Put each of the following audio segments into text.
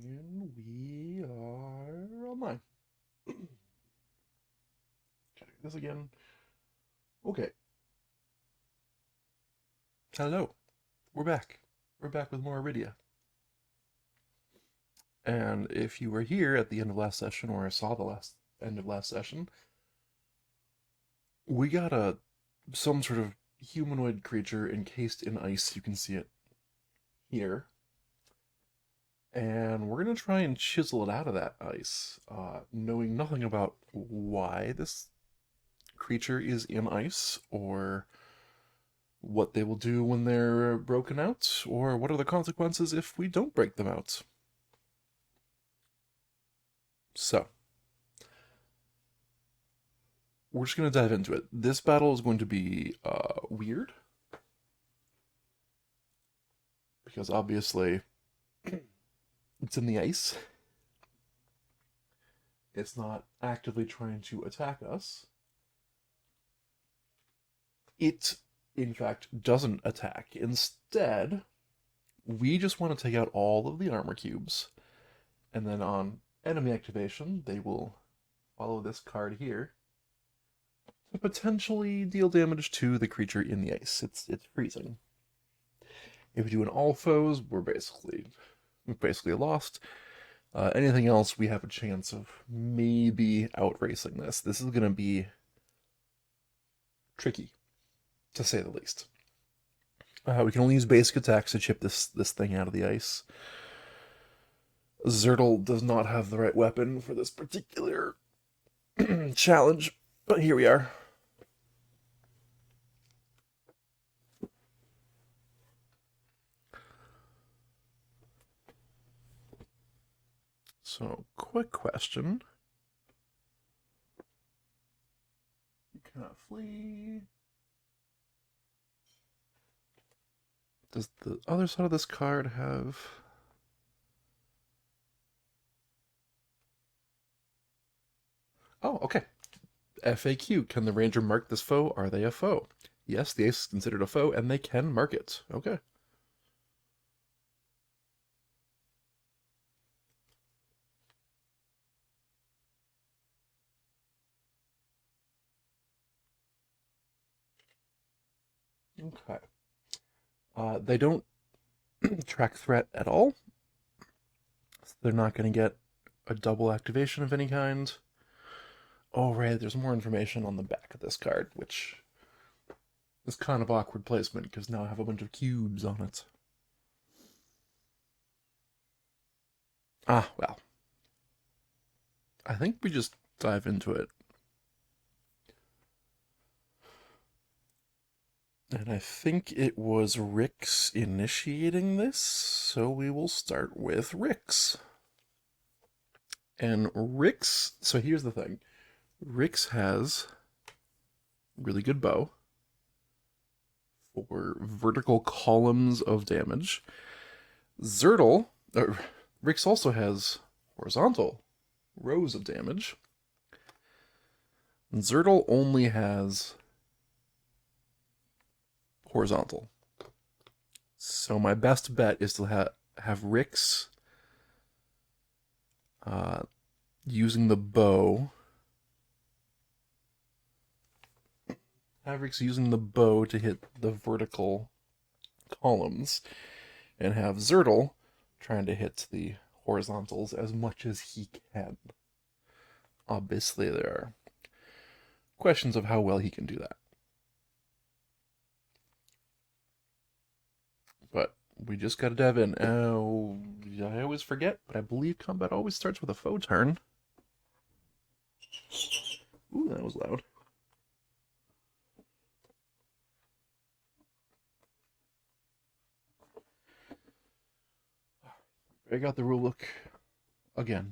And we are online. Check this again. Okay. Hello. We're back. We're back with more Arydia. And if you were here at the end of last session, or saw the end of last session, we got some sort of humanoid creature encased in ice. You can see it here. And we're going to try and chisel it out of that ice, knowing nothing about why this creature is in ice, or what they will do when they're broken out, or what are the consequences if we don't break them out. So, we're just going to dive into it. This battle is going to be weird, because obviously it's in the ice. It's not actively trying to attack us. It, in fact, doesn't attack. Instead, we just want to take out all of the armor cubes, and then on enemy activation, they will follow this card here to potentially deal damage to the creature in the ice. It's freezing. If we do an all foes, we're basically lost. Anything else, we have a chance of maybe outracing this. This is going to be tricky, to say the least. We can only use basic attacks to chip this thing out of the ice. Zertle does not have the right weapon for this particular challenge, but here we are. So, quick question. You cannot flee. Does the other side of this card have... Oh, okay. FAQ. Can the ranger mark this foe? Are they a foe? Yes, the ace is considered a foe, and they can mark it. Okay. Okay. They don't track threat at all. So they're not going to get a double activation of any kind. Oh, right, there's more information on the back of this card, which is kind of awkward placement, because now I have a bunch of cubes on it. Ah, well. I think we just dive into it. And I think it was Rix initiating this, so we will start with Rix. And Rix, so here's the thing. Rix has really good bow for vertical columns of damage. Rix also has horizontal rows of damage. And Zertle only has horizontal. So my best bet is to have Rix using the bow. Have Rix using the bow to hit the vertical columns, and have Zertle trying to hit the horizontals as much as he can. Obviously, there are questions of how well he can do that. But we just gotta dive in. I always forget, but I believe combat always starts with a foe turn. Ooh, that was loud. I got the rulebook again.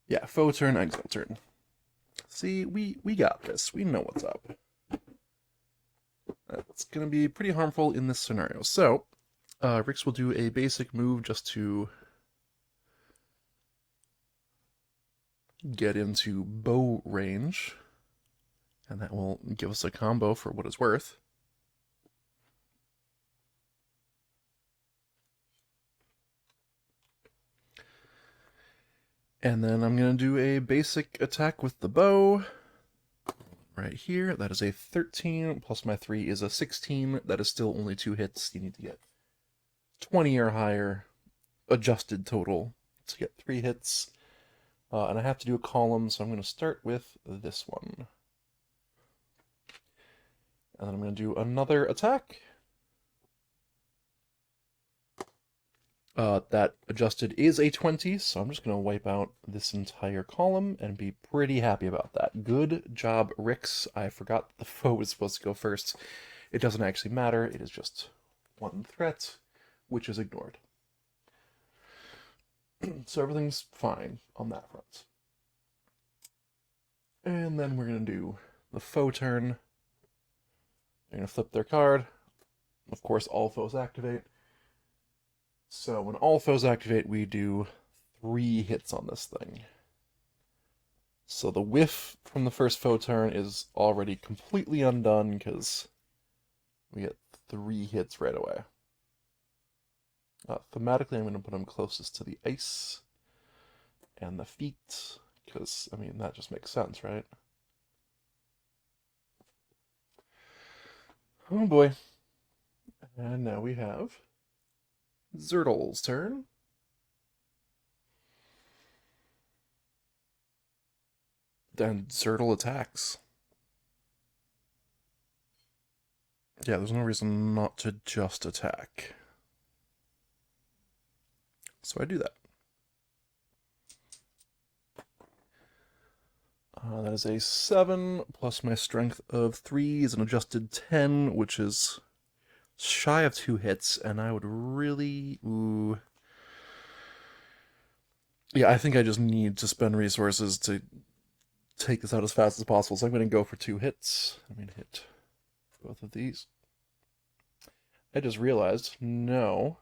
Yeah, foe turn, exile turn. See, we got this. We know what's up. That's going to be pretty harmful in this scenario. So, Rix will do a basic move just to get into bow range, and that will give us a combo for what it's worth. And then I'm going to do a basic attack with the bow. Right here, that is a 13, plus my 3 is a 16. That is still only 2 hits. You need to get 20 or higher adjusted total to get 3 hits. And I have to do a column, so I'm going to start with this one. And then I'm going to do another attack. That adjusted is a 20, so I'm just going to wipe out this entire column and be pretty happy about that. Good job, Rix. I forgot the foe was supposed to go first. It doesn't actually matter. It is just one threat, which is ignored. So everything's fine on that front. And then we're going to do the foe turn. They're going to flip their card. Of course, all foes activate. So when all foes activate, we do 3 hits on this thing. So the whiff from the first foe turn is already completely undone because we get 3 hits right away. Thematically, I'm going to put them closest to the ice and the feet, because, I mean, that just makes sense, right? Oh boy. And now we have Zertle's turn. Then Zertle attacks. Yeah, there's no reason not to just attack. So I do that. That is a 7, plus my strength of 3 is an adjusted 10, which is shy of 2 hits, and I would really... Ooh. Yeah, I think I just need to spend resources to take this out as fast as possible, so I'm going to go for 2 hits. I'm going to hit both of these. I just realized, no.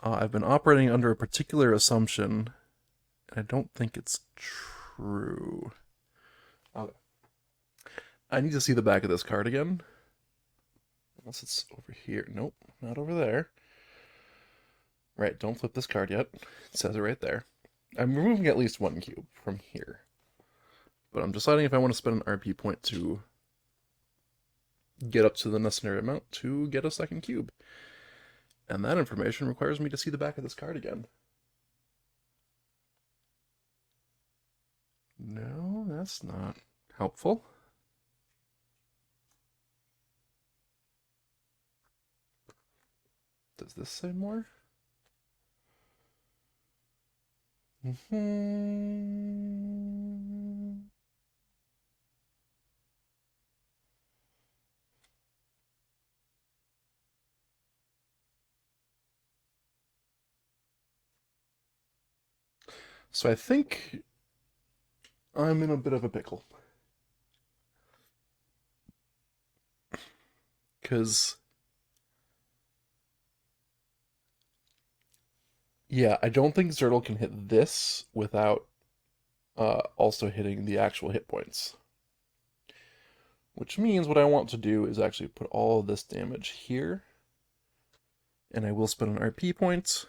I've been operating under a particular assumption, and I don't think it's true. Okay. I need to see the back of this card again. Unless it's over here. Nope, not over there. Right, don't flip this card yet. It says it right there. I'm removing at least 1 cube from here. But I'm deciding if I want to spend an RP point to get up to the necessary amount to get a 2nd cube. And that information requires me to see the back of this card again. No, that's not helpful. Does this say more? So I think I'm in a bit of a pickle. Because, yeah, I don't think Zertle can hit this without also hitting the actual hit points. Which means what I want to do is actually put all of this damage here. And I will spend an RP point.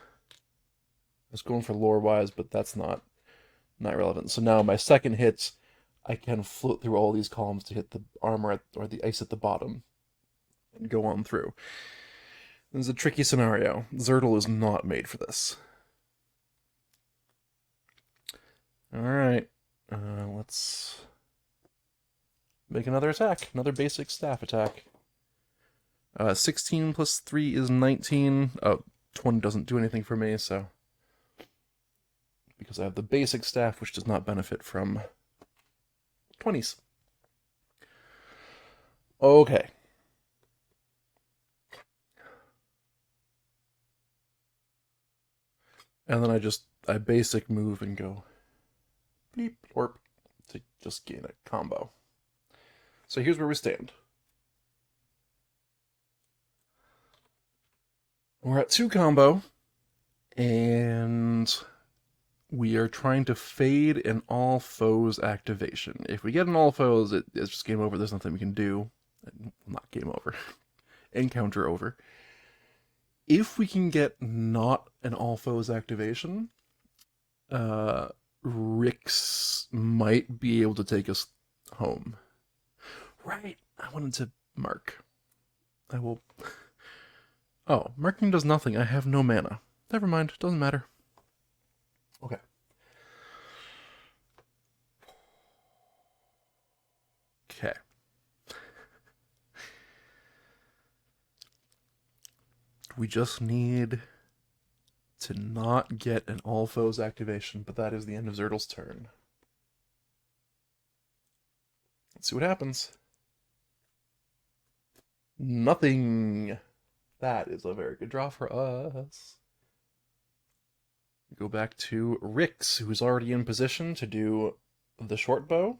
I was going for lore-wise, but that's not relevant. So now my 2nd hit, I can float through all these columns to hit the armor or the ice at the bottom and go on through. This is a tricky scenario. Zertle is not made for this. Alright, let's make another attack. Another basic staff attack. 16 plus 3 is 19. 20 doesn't do anything for me, so... Because I have the basic staff, which does not benefit from 20s. Okay. And then I basic move and go bleep, orp, to just gain a combo. So here's where we stand. We're at 2 combo, and we are trying to fade an all foes activation. If we get an all foes, it's just game over. There's nothing we can do. Not game over. Encounter over. If we can get not an all foes activation, Uh, Rix might be able to take us home. Right. I wanted to mark. I will. Oh, marking does nothing. I have no mana. Never mind. Doesn't matter. Okay. Okay. We just need to not get an all foes activation, but that is the end of Zertle's turn. Let's see what happens. Nothing. That is a very good draw for us. We go back to Rix, who's already in position to do the short bow.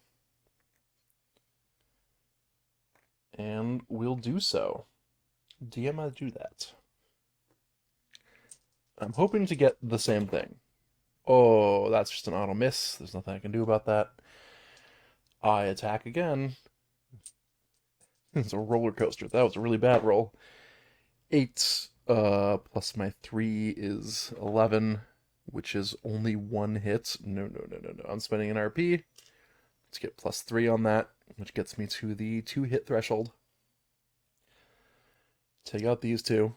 And we'll do so. DM, I do that. I'm hoping to get the same thing. Oh, that's just an auto miss. There's nothing I can do about that. I attack again. It's a roller coaster. That was a really bad roll. 8 plus my 3 is 11, which is only one hit. No. I'm spending an RP to get plus 3 on that, which gets me to the 2-hit threshold. Take out these two.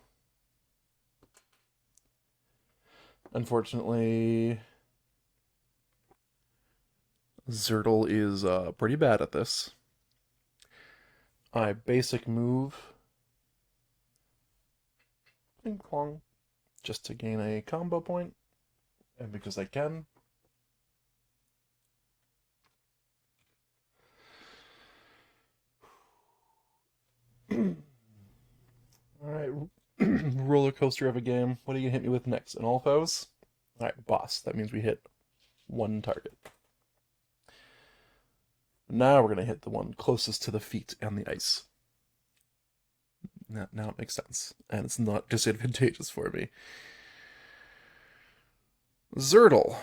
Unfortunately, Zertle is pretty bad at this. I basic move. Ping pong. Just to gain a combo point. And because I can. Alright. Roller coaster of a game. What are you gonna hit me with next? An all foes? Alright, boss. That means we hit one target. Now we're gonna hit the one closest to the feet and the ice. Now it makes sense. And it's not disadvantageous for me. Zertle.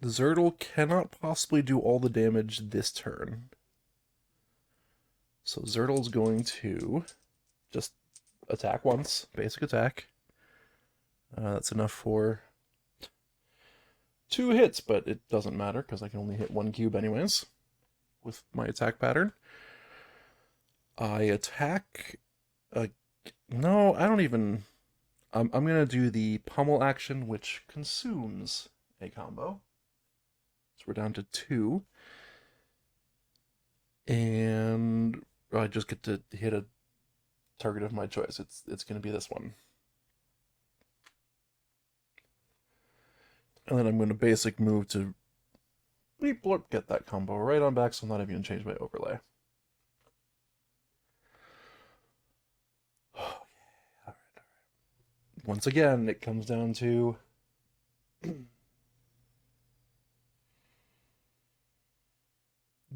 Zertle cannot possibly do all the damage this turn. So Zertle's going to just attack once. Basic attack. That's enough for 2 hits, but it doesn't matter because I can only hit 1 cube anyways with my attack pattern. I attack. No, I don't even. I'm gonna do the pummel action, which consumes a combo. So we're down to 2, and I just get to hit a target of my choice. It's gonna be this one, and then I'm gonna basic move to bleep blorp, get that combo right on back, so I'm not even gonna change my overlay. All right. Once again, it comes down to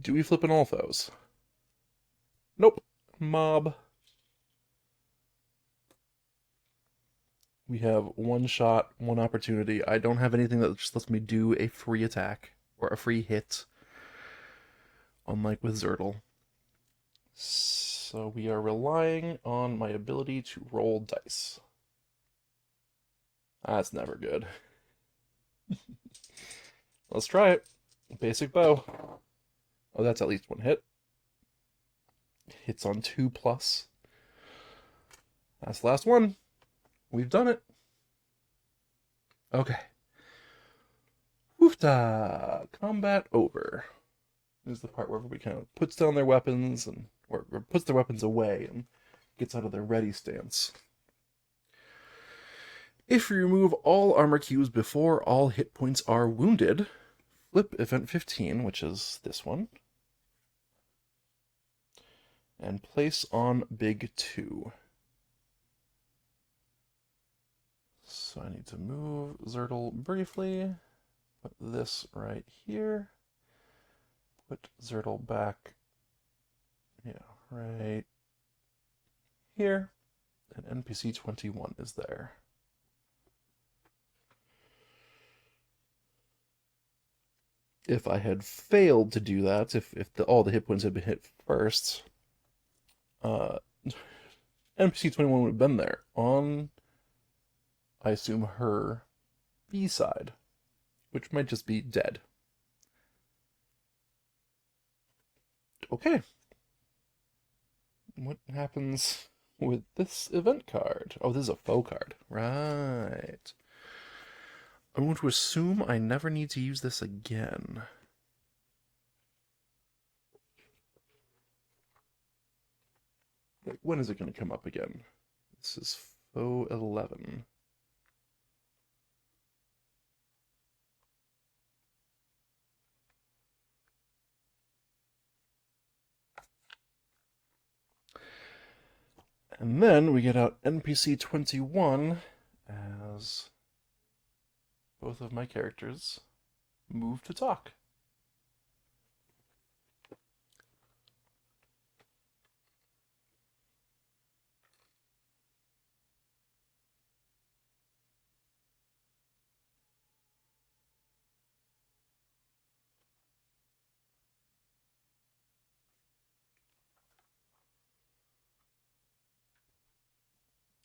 do we flip an all foes? Nope. Mob. We have one shot, one opportunity. I don't have anything that just lets me do a free attack or a free hit, unlike with Zertle. So we are relying on my ability to roll dice. That's never good. Let's try it. Basic bow. Oh, that's at least one hit. Hits on 2+. That's the last one. We've done it. Okay. Woofta! Combat over. This is the part where everybody kind of puts down their weapons and or puts their weapons away and gets out of their ready stance. If you remove all armor cubes before all hit points are wounded, flip event 15, which is this one, and place on big 2. So I need to move Zertle briefly, put this right here, put Zertle back, right here, and NPC 21 is there. If I had failed to do that, if all the hit points had been hit first, NPC 21 would have been there on I assume her B-side, which might just be dead. Okay. What happens with this event card? Oh, this is a faux card. Right. I'm going to assume I never need to use this again. Like, when is it going to come up again? This is faux 11. And then we get out NPC 21 as both of my characters move to talk.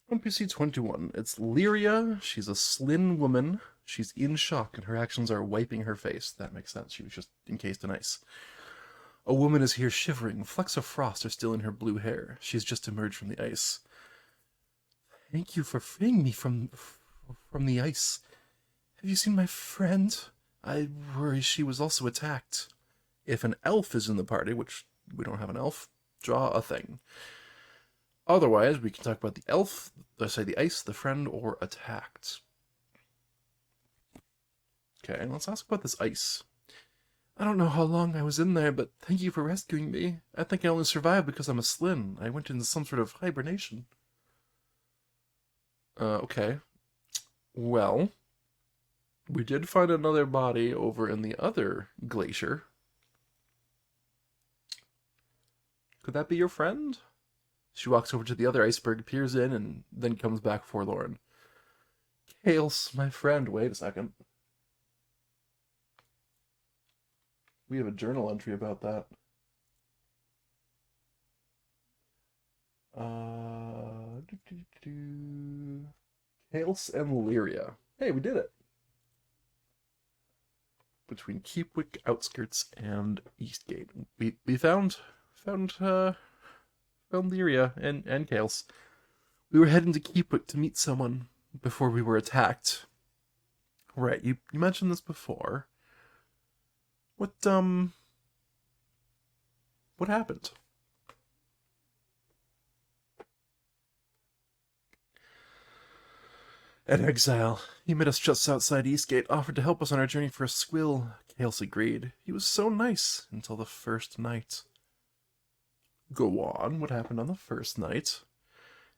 NPC 21. It's Lyria. She's a Slyn woman. She's in shock, and her actions are wiping her face. That makes sense. She was just encased in ice. A woman is here shivering. Flecks of frost are still in her blue hair. She's just emerged from the ice. Thank you for freeing me from the ice. Have you seen my friend? I worry she was also attacked. If an elf is in the party, which we don't have an elf, draw a thing. Otherwise, we can talk about the elf, let's say the ice, the friend, or attacked. Okay, let's ask about this ice. I don't know how long I was in there, but thank you for rescuing me. I think I only survived because I'm a Slyn. I went into some sort of hibernation. Okay. Well, we did find another body over in the other glacier. Could that be your friend? She walks over to the other iceberg, peers in, and then comes back forlorn. Kales, my friend. Wait a second. We have a journal entry about that. Kales and Lyria. Hey, we did it. Between Keepwick outskirts and Eastgate, we found Lyria and Kales. We were heading to Keepwick to meet someone before we were attacked. Right, you mentioned this before. What happened? An exile. He met us just outside Eastgate, offered to help us on our journey for a squill. Kales agreed. He was so nice until the first night. Go on, what happened on the first night?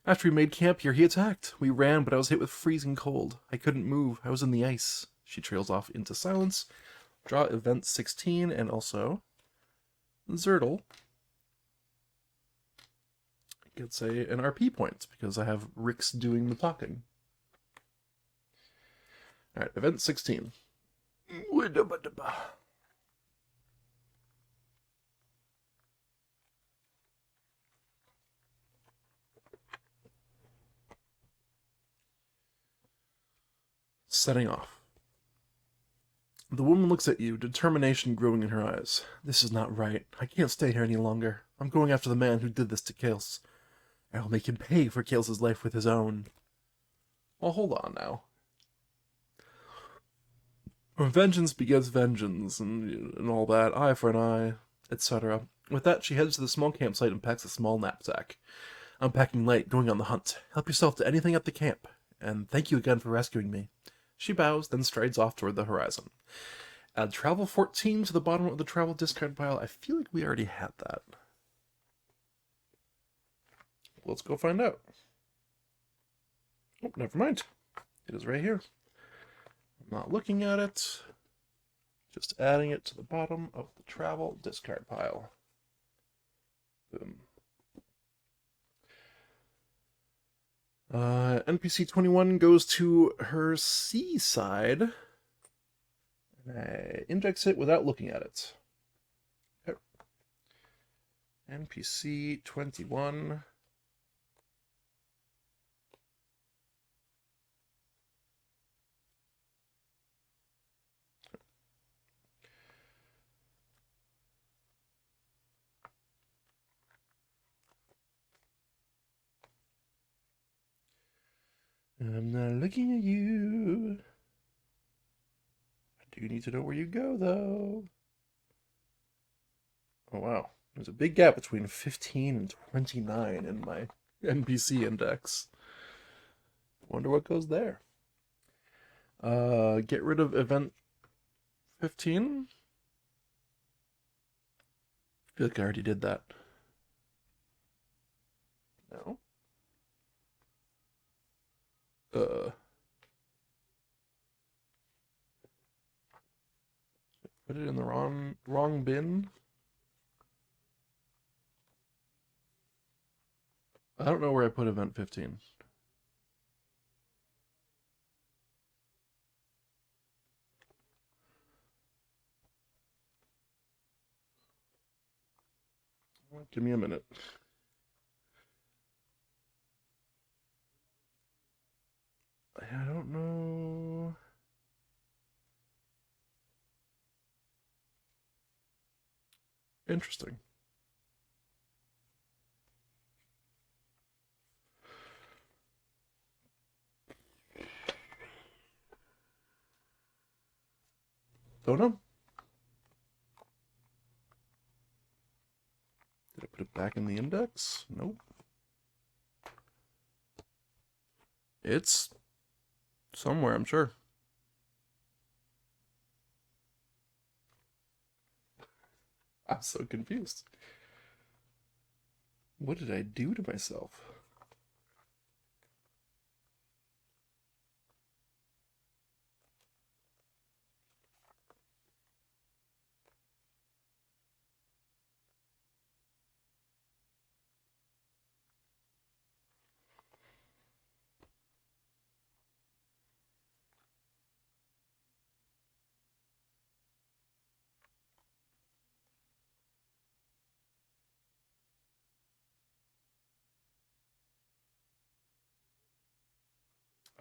After we made camp here, he attacked. We ran, but I was hit with freezing cold. I couldn't move. I was in the ice. She trails off into silence. Draw event 16 and also Zertle gets an RP point because I have Rix doing the talking. Alright, event 16. Setting off. The woman looks at you, determination growing in her eyes. This is not right. I can't stay here any longer. I'm going after the man who did this to Kales. I will make him pay for Kales' life with his own. Well, hold on now. Vengeance begets vengeance, and all that, eye for an eye, etc. With that, she heads to the small campsite and packs a small knapsack. I'm packing light, going on the hunt. Help yourself to anything at the camp, and thank you again for rescuing me. She bows, then strides off toward the horizon. Add travel 14 to the bottom of the travel discard pile. I feel like we already had that. Let's go find out. Oh, never mind. It is right here. I'm not looking at it. Just adding it to the bottom of the travel discard pile. Boom. NPC 21 goes to her seaside. And I index it without looking at it. Okay. NPC 21. I'm not looking at you. I do need to know where you go, though. Oh, wow. There's a big gap between 15 and 29 in my NPC index. Wonder what goes there. Get rid of event 15? I feel like I already did that. No? Put it in the wrong bin? I don't know where I put event 15. Give me a minute. I don't know. Interesting. Don't know. Did I put it back in the index? Nope. It's somewhere, I'm sure. I'm so confused. What did I do to myself?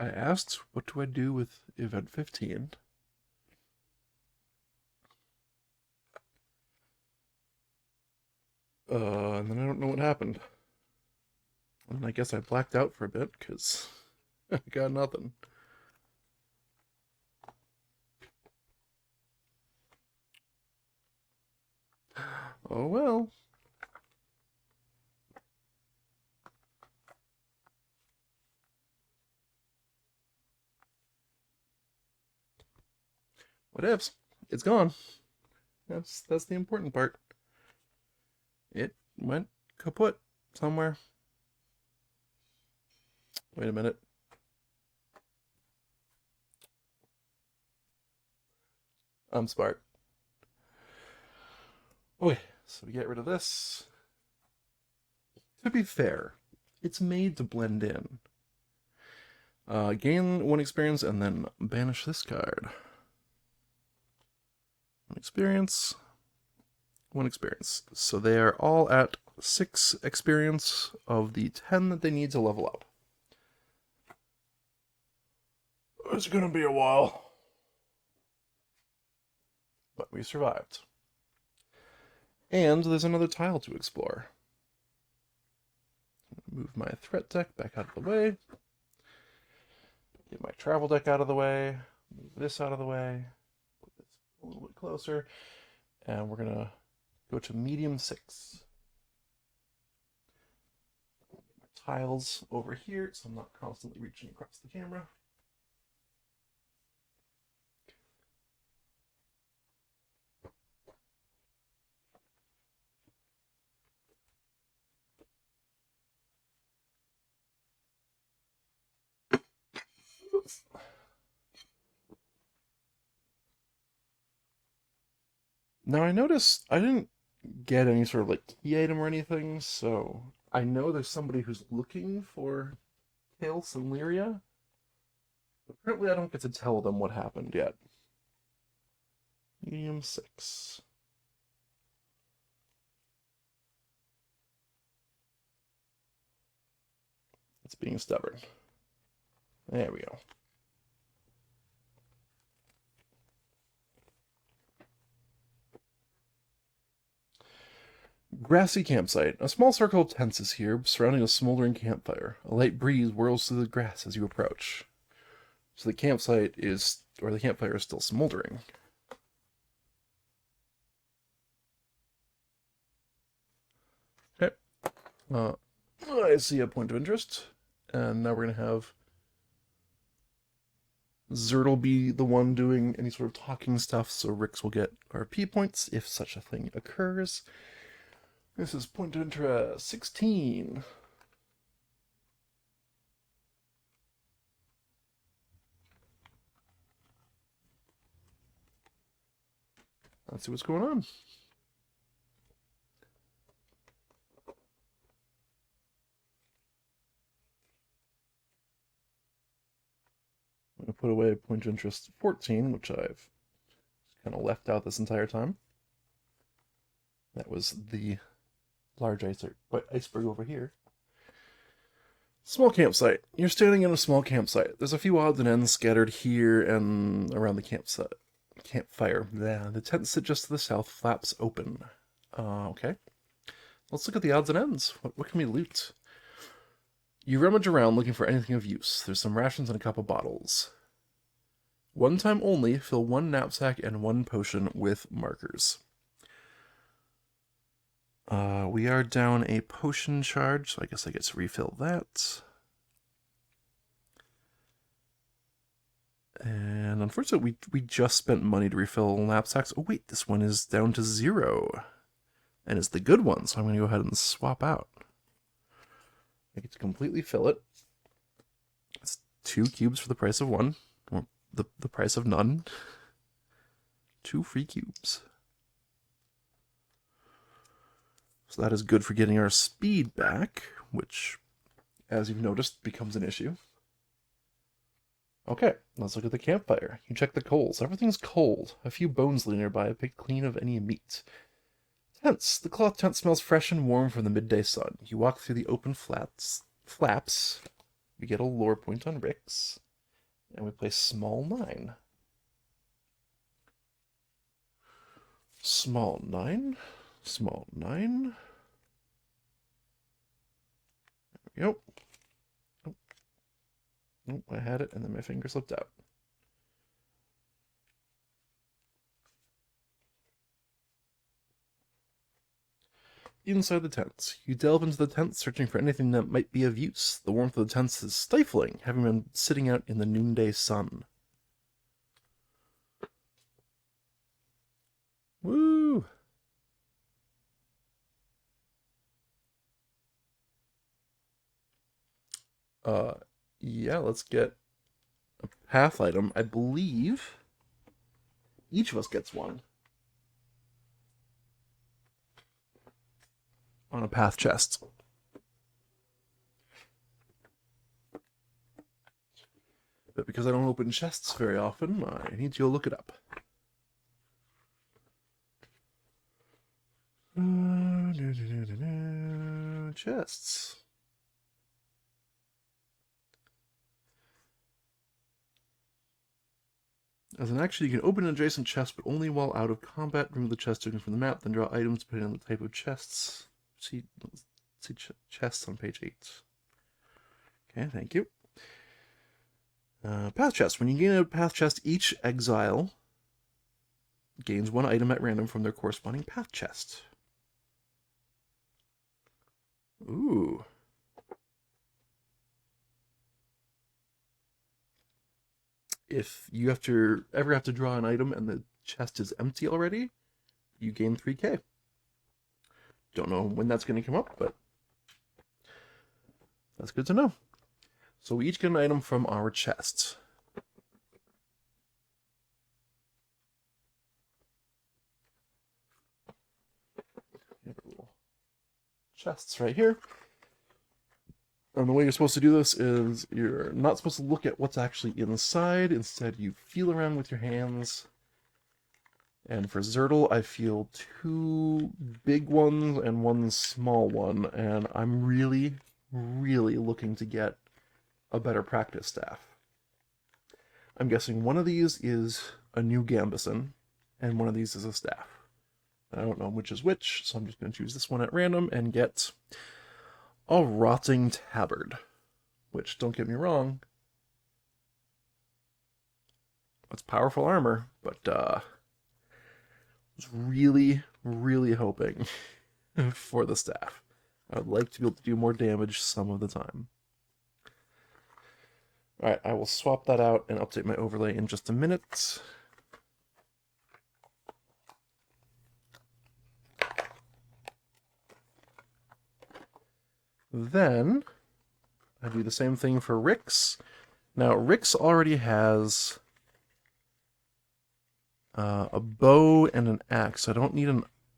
I asked, what do I do with event 15? And then I don't know what happened. And I guess I blacked out for a bit, because I got nothing. Oh well. What ifs? It's gone. That's the important part. It went kaput somewhere. Wait a minute. I'm smart. Okay, so we get rid of this. To be fair, it's made to blend in. Gain 1 experience and then banish this card. 1 experience. 1 experience. So they are all at 6 experience of the 10 that they need to level up. It's gonna be a while. But we survived. And there's another tile to explore. Move my threat deck back out of the way. Get my travel deck out of the way. Move this out of the way. Put this a little bit closer. And we're going to go to medium 6. Get my tiles over here so I'm not constantly reaching across the camera. Oops. Now I noticed I didn't get any sort of like key item or anything, so I know there's somebody who's looking for Chaos and Lyria. Apparently I don't get to tell them what happened yet. Medium 6. It's being stubborn. There we go. Grassy campsite. A small circle of tents is here, surrounding a smoldering campfire. A light breeze whirls through the grass as you approach. So the campsite is, or the campfire is still smoldering. Okay. I see a point of interest. And now we're going to have Zertle be the one doing any sort of talking stuff, so Rix will get RP points if such a thing occurs. This is point of interest 16. Let's see what's going on. I'm going to put away point of interest 14, which I've kind of left out this entire time. That was the large iceberg over here. Small campsite. You're standing in a small campsite. There's a few odds and ends scattered here and around the campfire. The tent sit just to the south, flaps open. Okay. Let's look at the odds and ends. What can we loot? You rummage around looking for anything of use. There's some rations and a couple bottles. One time only, fill one knapsack and one potion with markers. We are down a potion charge, so I guess I get to refill that. And unfortunately, we just spent money to refill knapsacks. Oh wait, this one is down to 0. And it's the good one, so I'm going to go ahead and swap out. I get to completely fill it. It's 2 cubes for the price of 1. Or the price of none. 2 free cubes. So that is good for getting our speed back, which, as you've noticed, becomes an issue. Okay, let's look at the campfire. You check the coals. Everything's cold. A few bones lay nearby, picked clean of any meat. Tents. The cloth tent smells fresh and warm from the midday sun. You walk through the open flaps. We get a lore point on Rix. And we play small 9. Small 9. Small 9. There we go. Oh, I had it, and then my finger slipped out. Inside the tents. You delve into the tents, searching for anything that might be of use. The warmth of the tents is stifling, having been sitting out in the noonday sun. Woo! Yeah, let's get a path item. I believe each of us gets one on a path chest. But because I don't open chests very often, I need to go look it up. Chests. As an action, you can open an adjacent chest, but only while out of combat. Remove the chest token from the map, then draw items depending on the type of chests. See chests on page 8. Okay, thank you. Path chest. When you gain a path chest, each exile gains 1 item at random from their corresponding path chest. Ooh. If you ever have to draw an item and the chest is empty already, you gain 3k. Don't know when that's going to come up, but that's good to know. So we each get an item from our chests. Chests right here. And the way you're supposed to do this is you're not supposed to look at what's actually inside. Instead, you feel around with your hands. And for Zertle, I feel 2 big ones and 1 small one. And I'm really, really looking to get a better practice staff. I'm guessing one of these is a new Gambison, and one of these is a staff. I don't know which is which, so I'm just going to choose this one at random and get a Rotting Tabard, which, don't get me wrong, it's powerful armor, but I was really, really hoping for the staff. I would like to be able to do more damage some of the time. Alright, I will swap that out and update my overlay in just a minute. Then, I do the same thing for Rix. Now, Rix already has a bow and an axe. I don't need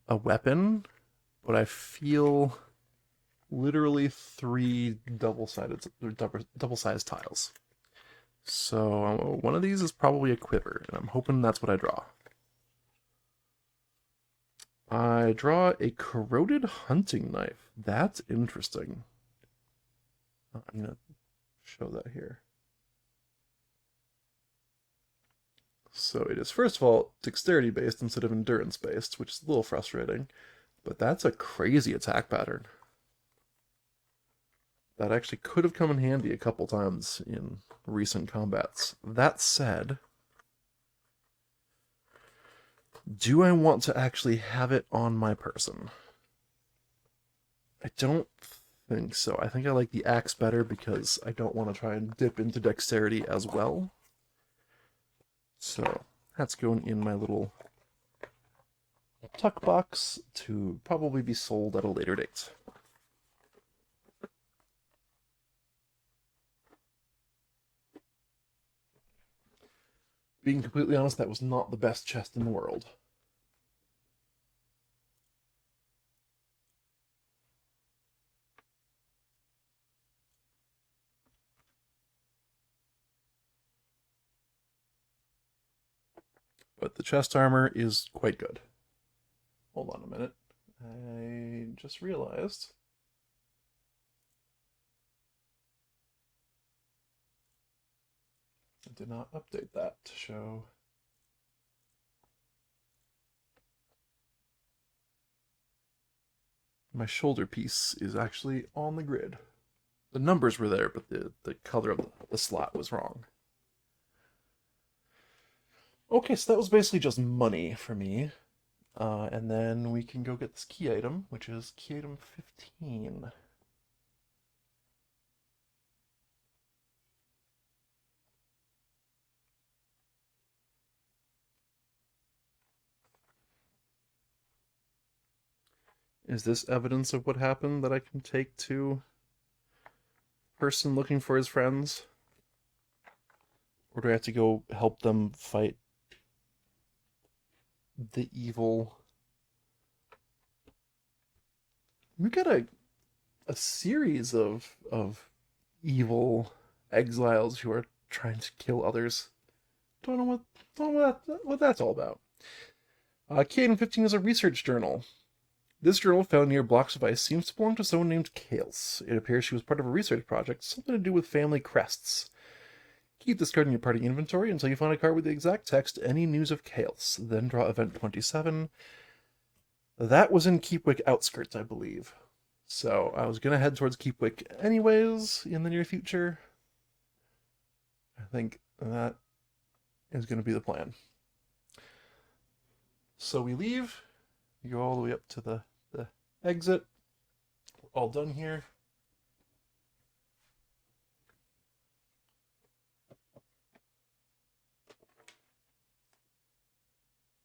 a weapon, but I feel literally 3 double-sized tiles. So one of these is probably a quiver, and I'm hoping that's what I draw. I draw a corroded hunting knife. That's interesting. I'm going to show that here. So it is, first of all, dexterity based instead of endurance based, which is a little frustrating, but that's a crazy attack pattern. That actually could have come in handy a couple times in recent combats. That said, do I want to actually have it on my person? I don't think so. I think I like the axe better because I don't want to try and dip into dexterity as well. So that's going in my little tuck box to probably be sold at a later date. Being completely honest, that was not the best chest in the world. But the chest armor is quite good. Hold on a minute. I just realized I did not update that to show. My shoulder piece is actually on the grid. The numbers were there, but the color of the slot was wrong. Okay, so that was basically just money for me. And then we can go get this key item, which is key item 15. Is this evidence of what happened that I can take to person looking for his friends? Or do I have to go help them fight the evil? We've got a series of evil exiles who are trying to kill others. Don't know what that's all about. Kane 15 is a research journal. This journal, found near blocks of ice, seems to belong to someone named Kales. It appears she was part of a research project, something to do with family crests. Keep this card in your party inventory until you find a card with the exact text, any news of Kales. Then draw event 27. That was in Keepwick Outskirts, I believe. So I was going to head towards Keepwick anyways in the near future. I think that is going to be the plan. So we leave. We go all the way up to the exit. We're all done here.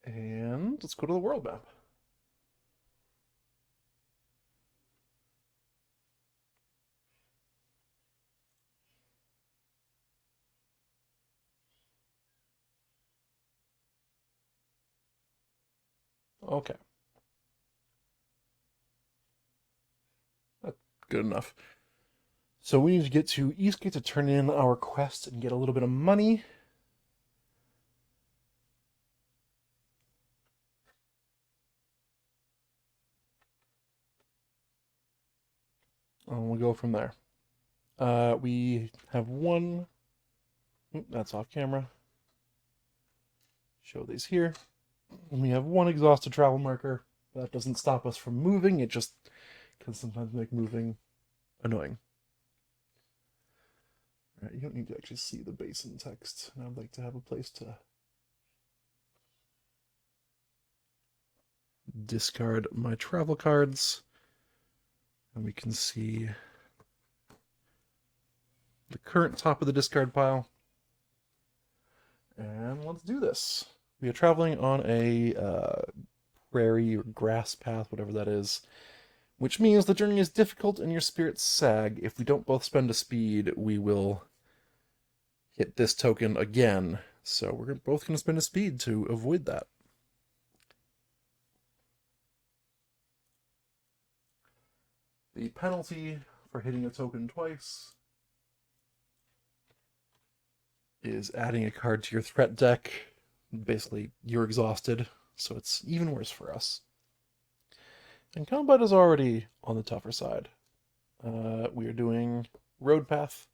And let's go to the world map. Okay. That's good enough. So we need to get to Eastgate to turn in our quest and get a little bit of money. And we'll go from there. We have one. That's off camera. Show these here. And we have one exhausted travel marker. That doesn't stop us from moving, it just can sometimes make moving annoying. All right, you don't need to actually see the basin text, and I'd like to have a place to discard my travel cards. And we can see the current top of the discard pile. And let's do this. We are traveling on a prairie or grass path, whatever that is, which means the journey is difficult and your spirits sag. If we don't both spend a speed, we will hit this token again. So we're both going to spend a speed to avoid that. The penalty for hitting a token twice is adding a card to your threat deck. Basically, you're exhausted, so it's even worse for us. And combat is already on the tougher side. We are doing Road Path.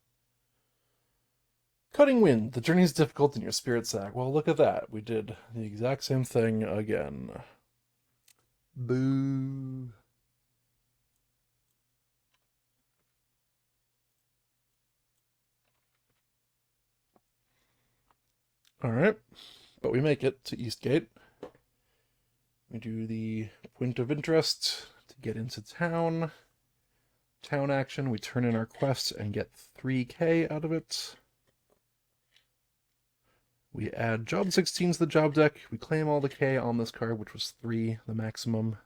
Cutting Wind. The journey is difficult and your spirits sag. Well, look at that. We did the exact same thing again. Boo. Alright, but we make it to Eastgate. We do the Point of Interest to get into town. Town action, we turn in our quest and get 3k out of it. We add Job 16 to the job deck. We claim all the K on this card, which was 3, the maximum.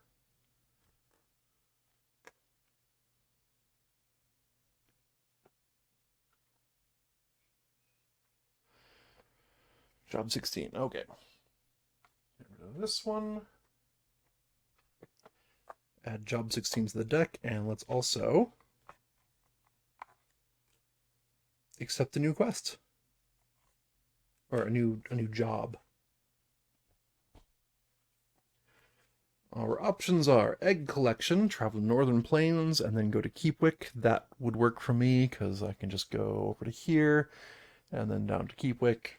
Job 16, okay. Get rid of this one. Add Job 16 to the deck, and let's also accept a new quest. Or a new job. Our options are Egg Collection, travel to Northern Plains, and then go to Keepwick. That would work for me, because I can just go over to here, and then down to Keepwick.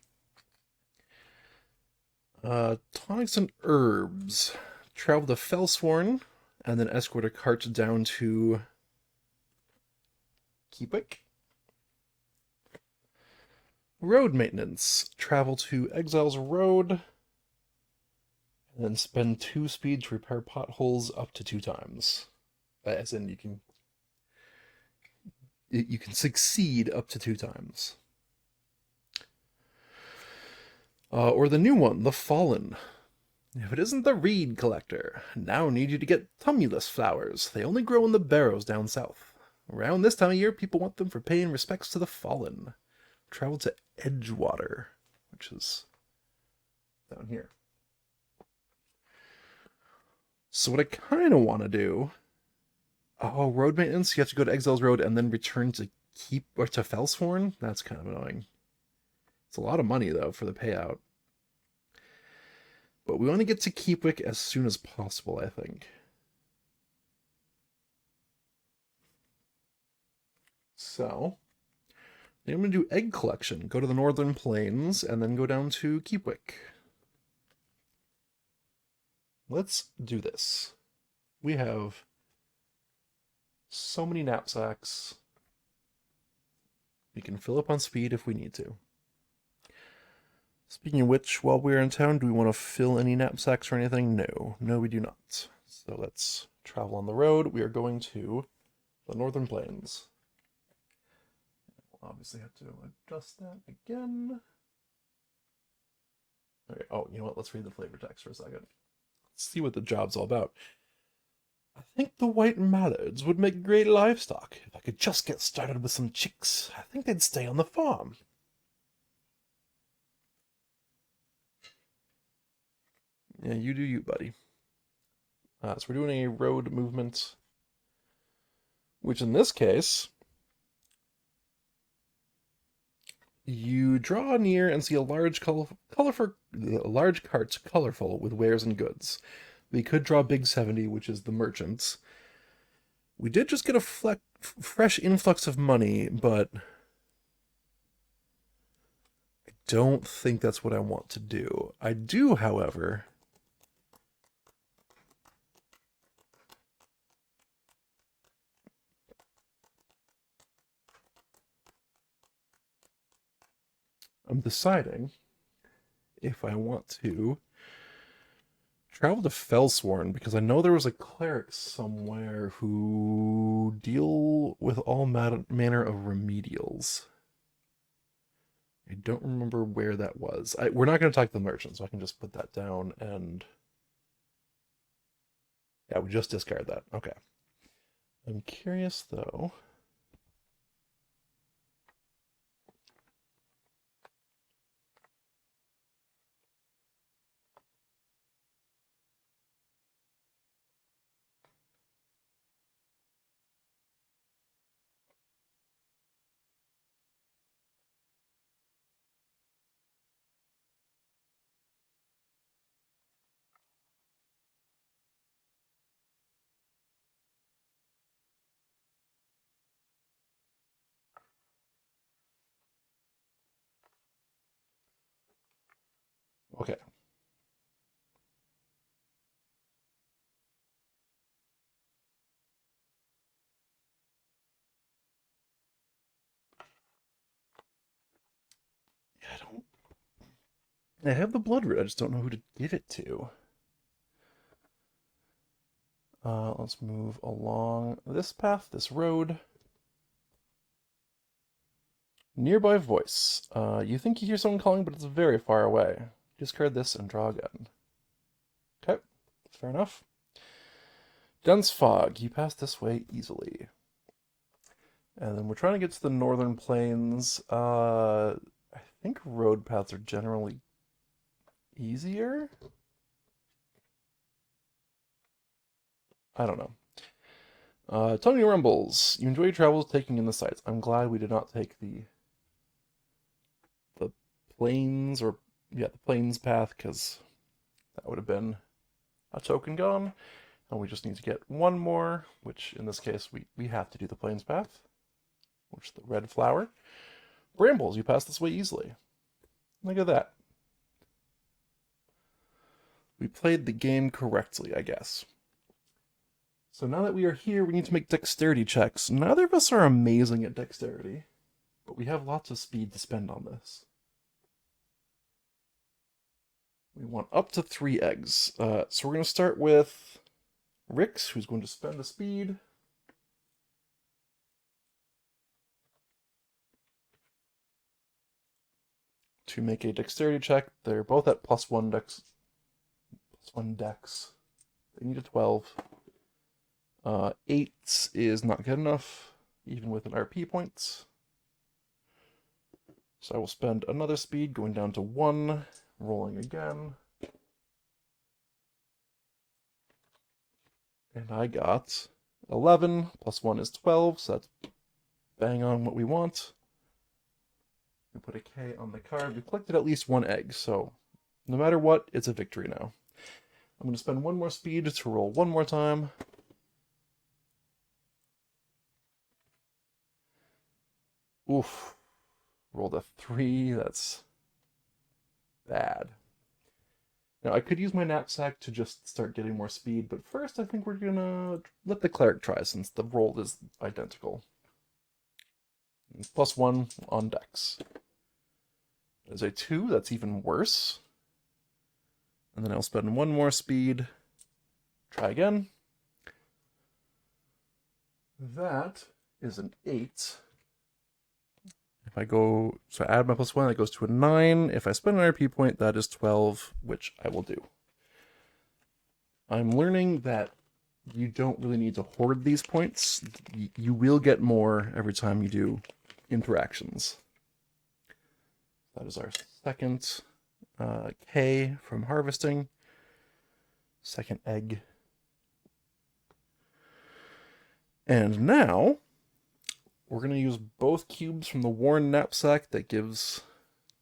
Tonics and Herbs. Travel to Felsworn, and then escort a cart down to Keepwick. Road Maintenance. Travel to Exiles Road, and then spend 2 speed to repair potholes up to 2 times. As in, you can succeed up to 2 times. Or the new one, the Fallen. If it isn't the Reed Collector, now need you to get tumulus flowers. They only grow in the barrows down south. Around this time of year, people want them for paying respects to the fallen. Travel to Edgewater, which is down here. So what I kind of want to do... Oh, road maintenance? You have to go to Exiles Road and then return to Felsworn? That's kind of annoying. It's a lot of money, though, for the payout. But we want to get to Keepwick as soon as possible, I think. So, I'm going to do Egg Collection. Go to the Northern Plains, and then go down to Keepwick. Let's do this. We have so many knapsacks. We can fill up on speed if we need to. Speaking of which, while we're in town, do we want to fill any knapsacks or anything? No. No, we do not. So let's travel on the road. We are going to the Northern Plains. We'll obviously have to adjust that again. Okay. Oh, you know what? Let's read the flavor text for a second. Let's see what the job's all about. I think the white mallards would make great livestock. If I could just get started with some chicks, I think they'd stay on the farm. Yeah, you do you, buddy. So we're doing a road movement, which in this case, you draw near and see a large cart colorful with wares and goods. We could draw Big 70, which is the merchants. We did just get a fresh influx of money, but I don't think that's what I want to do. I do, however, I'm deciding if I want to travel to Felsworn, because I know there was a cleric somewhere who deal with all manner of remedials. I don't remember where that was. We're not going to talk to the merchant, so I can just put that down and... Yeah, we just discard that. Okay. I'm curious, though. Okay. Yeah, I don't... I have the blood root, I just don't know who to give it to. Let's move along this path, this road. Nearby voice. You think you hear someone calling, but it's very far away. Discard this and draw again. Okay, fair enough. Dense fog. You pass this way easily. And then we're trying to get to the northern plains. I think road paths are generally easier? I don't know. Tony Rumbles. You enjoy your travels taking in the sights. I'm glad we did not take the plains, or yeah, the plains path, because that would have been a token gone. And we just need to get one more, which in this case we have to do the plains path, which is the red flower. Brambles, you pass this way easily. Look at that. We played the game correctly, I guess. So now that we are here, we need to make dexterity checks. Neither of us are amazing at dexterity, but we have lots of speed to spend on this. We want up to 3 eggs. So we're going to start with Rix, who's going to spend a speed. To make a dexterity check. They're both at +1 dex. +1 dex. They need a 12. 8 is not good enough, even with an RP points. So I will spend another speed, going down to 1, rolling again. And I got 11, +1 is 12, so that's bang on what we want. We put a K on the card. We collected at least 1 egg, so no matter what, it's a victory now. I'm going to spend 1 more speed to roll 1 more time. Oof. Rolled a 3, that's bad. Now, I could use my knapsack to just start getting more speed, but first I think we're gonna let the cleric try since the roll is identical. +1 on dex. There's a 2, that's even worse. And then I'll spend 1 more speed. Try again. That is an 8. If I go, so I add my +1, that goes to a 9. If I spend an RP point, that is 12, which I will do. I'm learning that you don't really need to hoard these points. You will get more every time you do interactions. That is our second K from harvesting. Second egg. And now, we're going to use both cubes from the worn knapsack that gives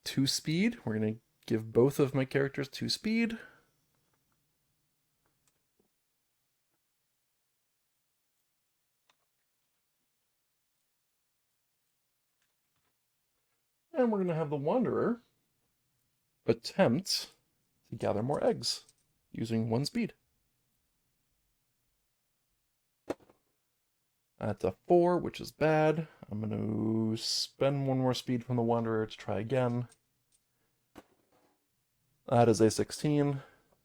2 speed. We're going to give both of my characters 2 speed. And we're going to have the Wanderer attempt to gather more eggs using 1 speed. That's a 4, which is bad. I'm going to spend 1 more speed from the Wanderer to try again. That is a 16,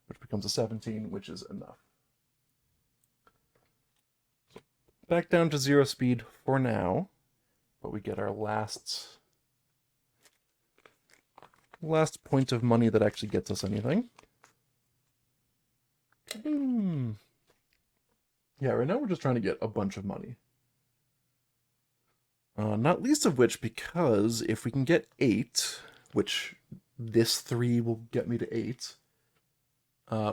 which becomes a 17, which is enough. Back down to 0 speed for now, but we get our last point of money that actually gets us anything. Yeah, right now we're just trying to get a bunch of money. Not least of which, because if we can get 8, which this 3 will get me to 8,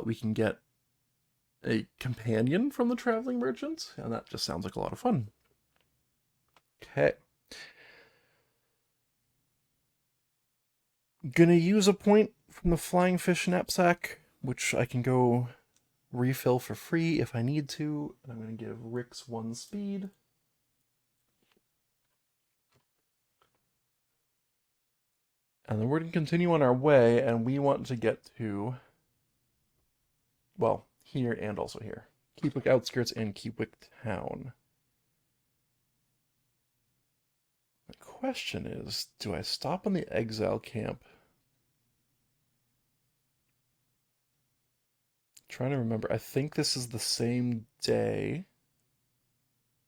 we can get a companion from the traveling merchant, and that just sounds like a lot of fun. Okay. Gonna use a point from the flying fish knapsack, which I can go refill for free if I need to. And I'm gonna give Rix 1 speed. And then we're gonna continue on our way, and we want to get to, well, here and also here. Keepwick Outskirts and Keepwick Town. The question is, do I stop in the exile camp? Trying to remember. I think this is the same day.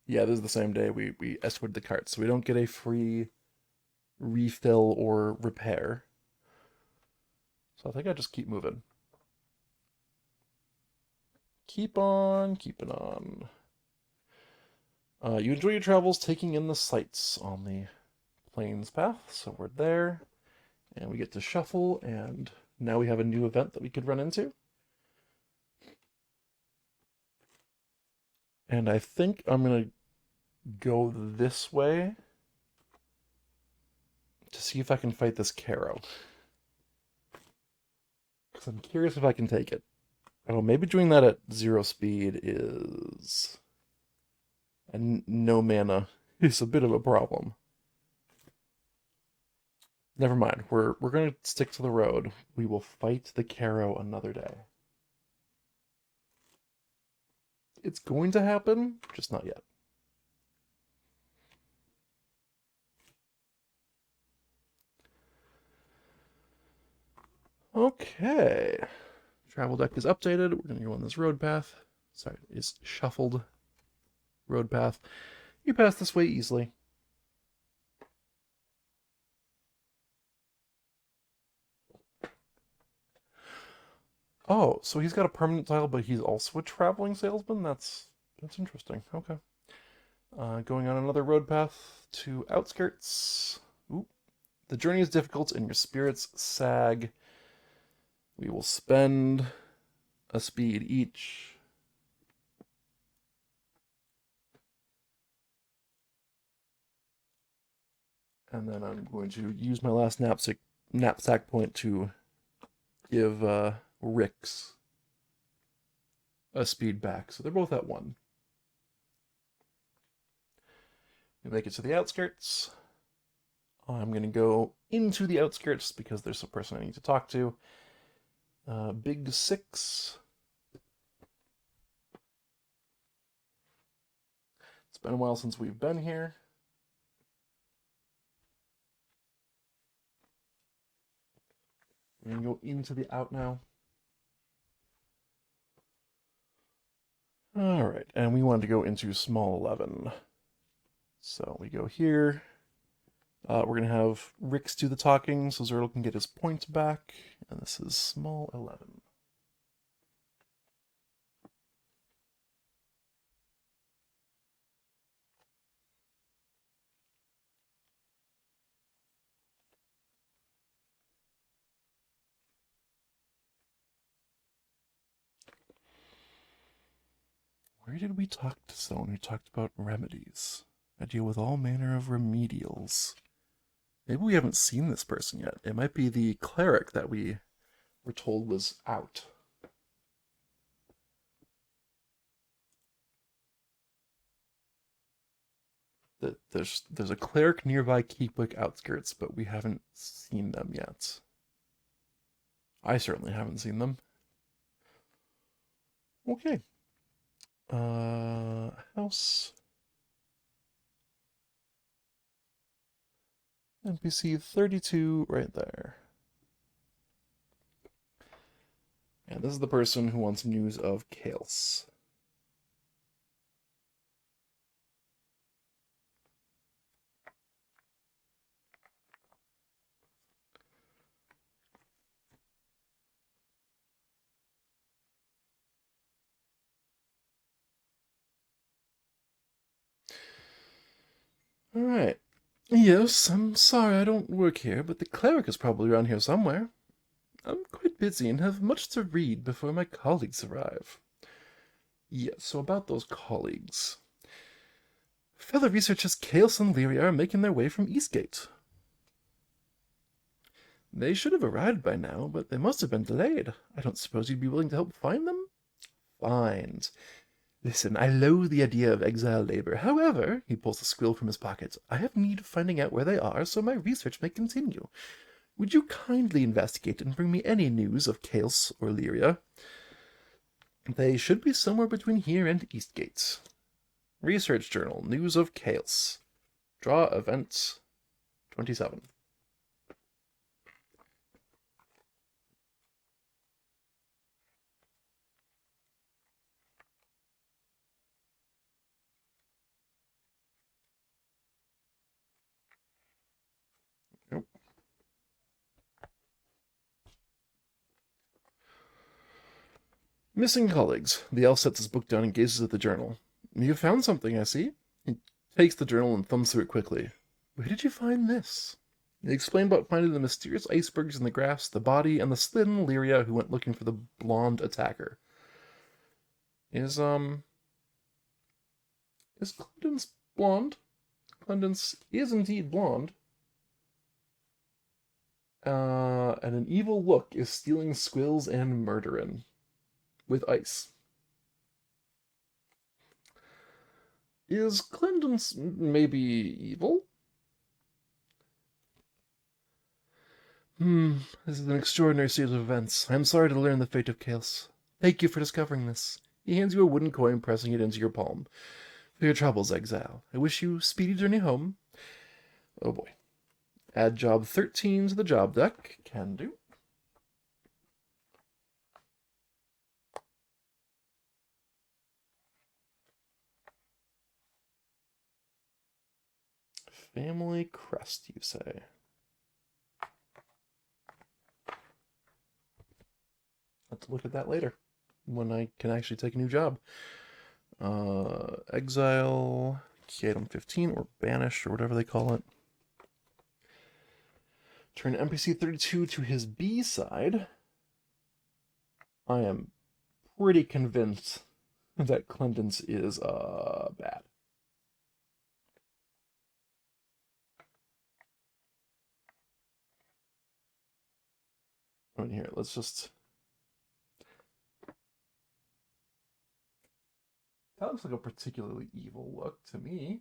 Yeah, this is the same day we escorted the cart, so we don't get a free refill or repair. So I think I just keep moving. Keep on keeping on. You enjoy your travels taking in the sights on the plains path, so we're there. And we get to shuffle, and now we have a new event that we could run into. And I think I'm going to go this way to see if I can fight this Caro. Because I'm curious if I can take it. Oh, maybe doing that at 0 speed is... and no mana is a bit of a problem. Never mind. We're going to stick to the road. We will fight the Caro another day. It's going to happen, just not yet. Okay. Travel deck is updated. We're going to go on this road path. Sorry, it's shuffled road path. You pass this way easily. Oh, so he's got a permanent tile, but he's also a traveling salesman? That's interesting. Okay. Going on another road path to Outskirts. Ooh. The journey is difficult and your spirits sag. We will spend a speed each. And then I'm going to use my last knapsack point to give Rix a speed back. So they're both at 1. We make it to the Outskirts. I'm going to go into the Outskirts because there's a person I need to talk to. Big 6. It's been a while since we've been here. We're going to go into the out now. All right, and we wanted to go into small 11. So we go here. We're going to have Rix do the talking so Zerl can get his points back. And this is small 11. Where did we talk to someone who talked about remedies? I deal with all manner of remedials. Maybe we haven't seen this person yet. It might be the cleric that we were told was out. There's a cleric nearby Keepwick Outskirts, but we haven't seen them yet. I certainly haven't seen them. Okay. House. NPC 32 right there. And this is the person who wants news of Chaos. Alright. Yes, I'm sorry I don't work here, but the cleric is probably around here somewhere. I'm quite busy and have much to read before my colleagues arrive. Yes, so about those colleagues. Fellow researchers Chaos and Lyria are making their way from Eastgate. They should have arrived by now, but they must have been delayed. I don't suppose you'd be willing to help find them? Fine. Listen, I loathe the idea of exile labor. However, he pulls a squill from his pocket, I have need of finding out where they are so my research may continue. Would you kindly investigate and bring me any news of Chaos or Lyria? They should be somewhere between here and Eastgate. Research Journal, News of Chaos. Draw Event 27. Nope. Missing colleagues. The elf sets his book down and gazes at the journal. You found something, I see. He takes the journal and thumbs through it quickly. Where did you find this? He explained about finding the mysterious icebergs in the grass, the body, and the slidden Lyria who went looking for the blonde attacker. Is Clendence blonde? Clendence is indeed blonde. And an evil look is stealing squills and murderin' with ice. Is Clendence maybe evil? This is an extraordinary series of events. I am sorry to learn the fate of Chaos. Thank you for discovering this. He hands you a wooden coin, pressing it into your palm. For your troubles, exile. I wish you speedy journey home. Oh boy. Add job 13 to the job deck. Can do. Family crest, you say? Let's look at that later, when I can actually take a new job. Exile, key item 15, or banish, or whatever they call it. Turn NPC 32 to his B side. I am pretty convinced that Clendence is bad. In here, let's just. That looks like a particularly evil look to me.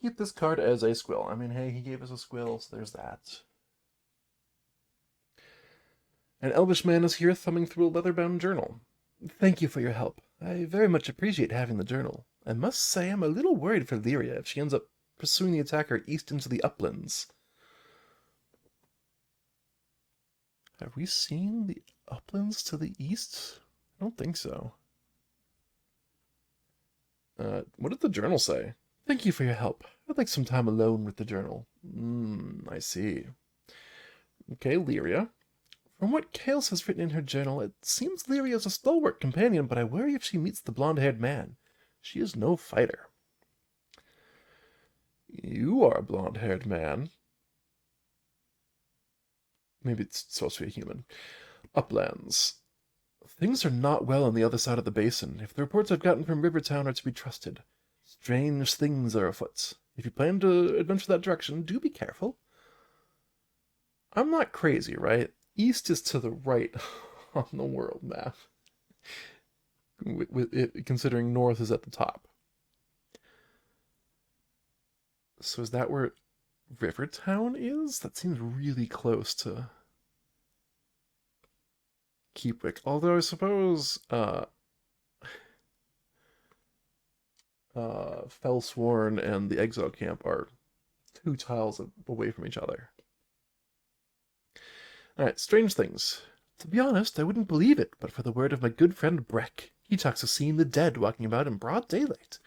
Keep this card as a squill. I mean, hey, he gave us a squill, so there's that. An elvish man is here thumbing through a leather-bound journal. Thank you for your help. I very much appreciate having the journal. I must say I'm a little worried for Lyria if she ends up pursuing the attacker east into the uplands. Have we seen the uplands to the east? I don't think so. What did the journal say? Thank you for your help. I'd like some time alone with the journal. I see. Okay, Lyria. From what Chaos has written in her journal, it seems Lyria is a stalwart companion, but I worry if she meets the blonde-haired man. She is no fighter. You are a blonde-haired man. Maybe it's supposed to be a human. Uplands. Things are not well on the other side of the basin, if the reports I've gotten from Rivertown are to be trusted. Strange things are afoot. If you plan to adventure that direction, do be careful. I'm not crazy, right? East is to the right on the world map, with it, considering north is at the top. So is that where Rivertown is? That seems really close to Keepwick. Although I suppose Fellsworn and the Exile Camp are 2 tiles away from each other. Alright, strange things. To be honest, I wouldn't believe it, but for the word of my good friend Breck. He talks of seeing the dead walking about in broad daylight.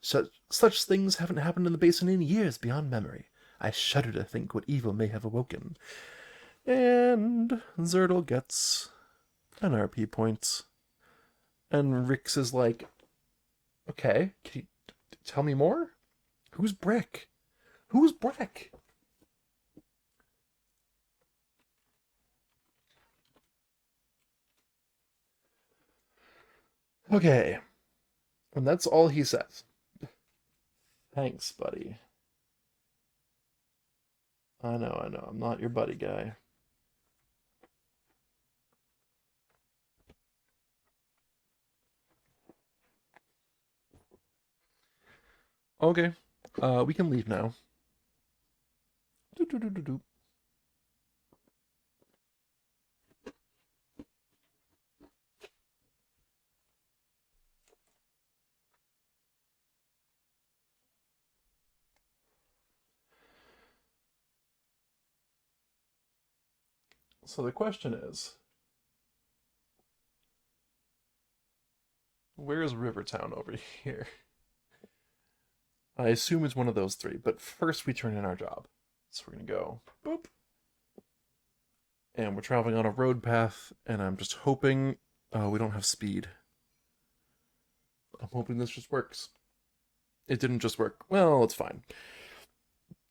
Such things haven't happened in the basin in years beyond memory. I shudder to think what evil may have awoken. And Zertle gets an RP point. And Rix is like, okay, can you tell me more? Who's Breck? Who's Breck? Okay. And that's all he says. Thanks, buddy. I know. I'm not your buddy guy. Okay. We can leave now. Do. So the question is, where is Rivertown over here? I assume it's one of those three, but first we turn in our job. So we're gonna go boop. And we're traveling on a road path, and I'm just hoping we don't have speed. I'm hoping this just works. It didn't just work. Well, it's fine.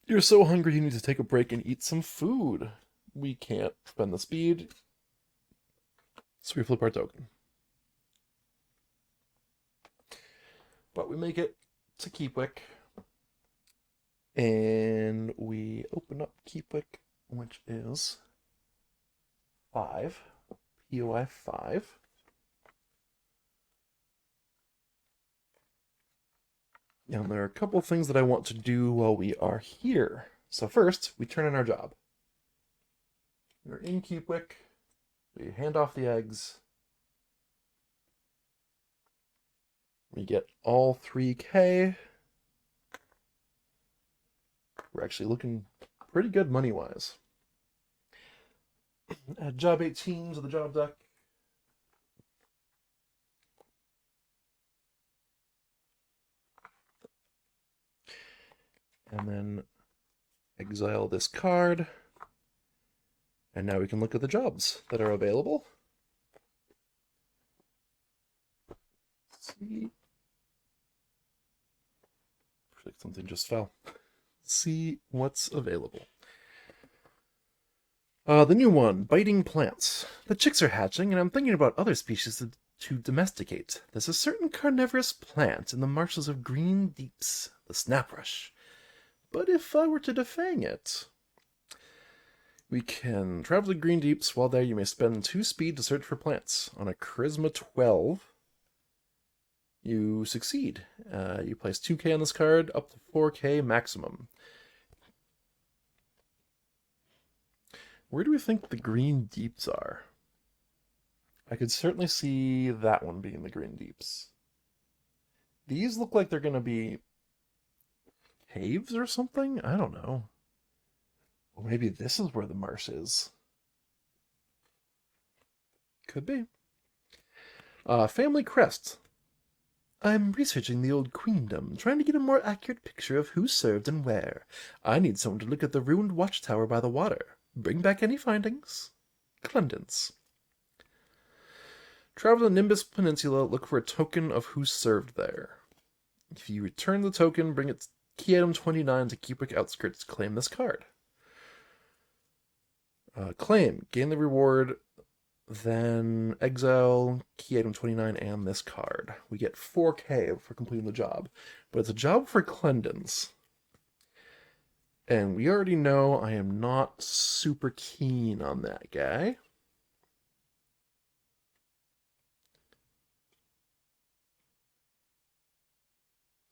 You're so hungry you need to take a break and eat some food. We can't spend the speed, so we flip our token. But we make it to Keepwick, and we open up Keepwick, which is 5, POI 5. And there are a couple things that I want to do while we are here. So first, we turn in our job. We're in Keepwick. We hand off the eggs. We get all 3K. We're actually looking pretty good money-wise. Add job 18 to the job deck. And then exile this card. And now we can look at the jobs that are available. Let's see. Looks like something just fell. Let's see what's available. The new one, biting plants. The chicks are hatching, and I'm thinking about other species to domesticate. There's a certain carnivorous plant in the marshes of Green Deeps, the snaprush. But if I were to defang it, we can travel to Green Deeps. While there, you may spend 2 speed to search for plants. On a Charisma 12, you succeed. You place 2K on this card, up to 4K maximum. Where do we think the Green Deeps are? I could certainly see that one being the Green Deeps. These look like they're going to be caves or something? I don't know. Or maybe this is where the marsh is. Could be. Family crest. I'm researching the old queendom, trying to get a more accurate picture of who served and where. I need someone to look at the ruined watchtower by the water. Bring back any findings. Clendence. Travel to Nimbus Peninsula, look for a token of who served there. If you return the token, bring its key item 29 to Keepwick Outskirts to claim this card. Claim. Gain the reward, then exile key item 29 and this card. We get 4K for completing the job. But it's a job for Clendence. And we already know I am not super keen on that guy.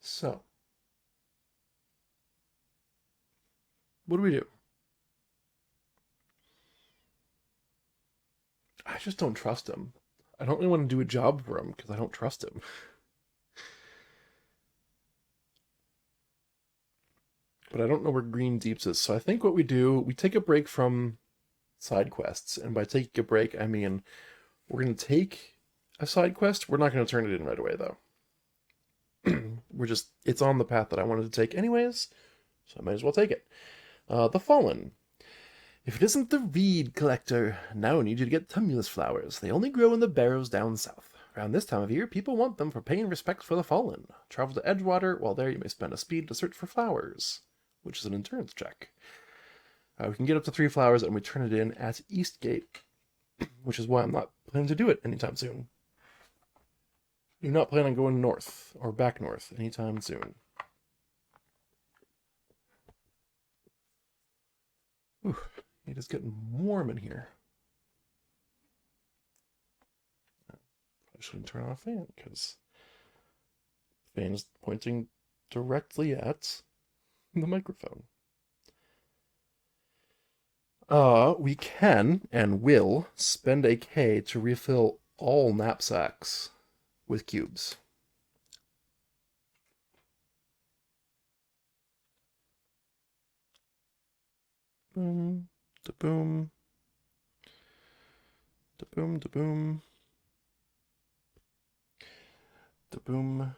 So, what do we do? I just don't trust him. I don't really want to do a job for him because I don't trust him. But I don't know where Green Deeps is. So I think what we do, we take a break from side quests. And by taking a break, I mean we're going to take a side quest. We're not going to turn it in right away, though. It's on the path that I wanted to take anyways, so I might as well take it. The Fallen. If it isn't the reed collector, now I need you to get tumulus flowers. They only grow in the barrows down south. Around this time of year, people want them for paying respects for the fallen. Travel to Edgewater. While there, you may spend a speed to search for flowers, which is an endurance check. We can get up to 3 flowers, and we turn it in at Eastgate, which is why I'm not planning to do it anytime soon. Do not plan on going north or back north anytime soon. Ooh, it is getting warm in here. I shouldn't turn on a fan because the fan is pointing directly at the microphone. We can and will spend a K to refill all knapsacks with cubes. Boom, da boom, da boom, da boom, da boom,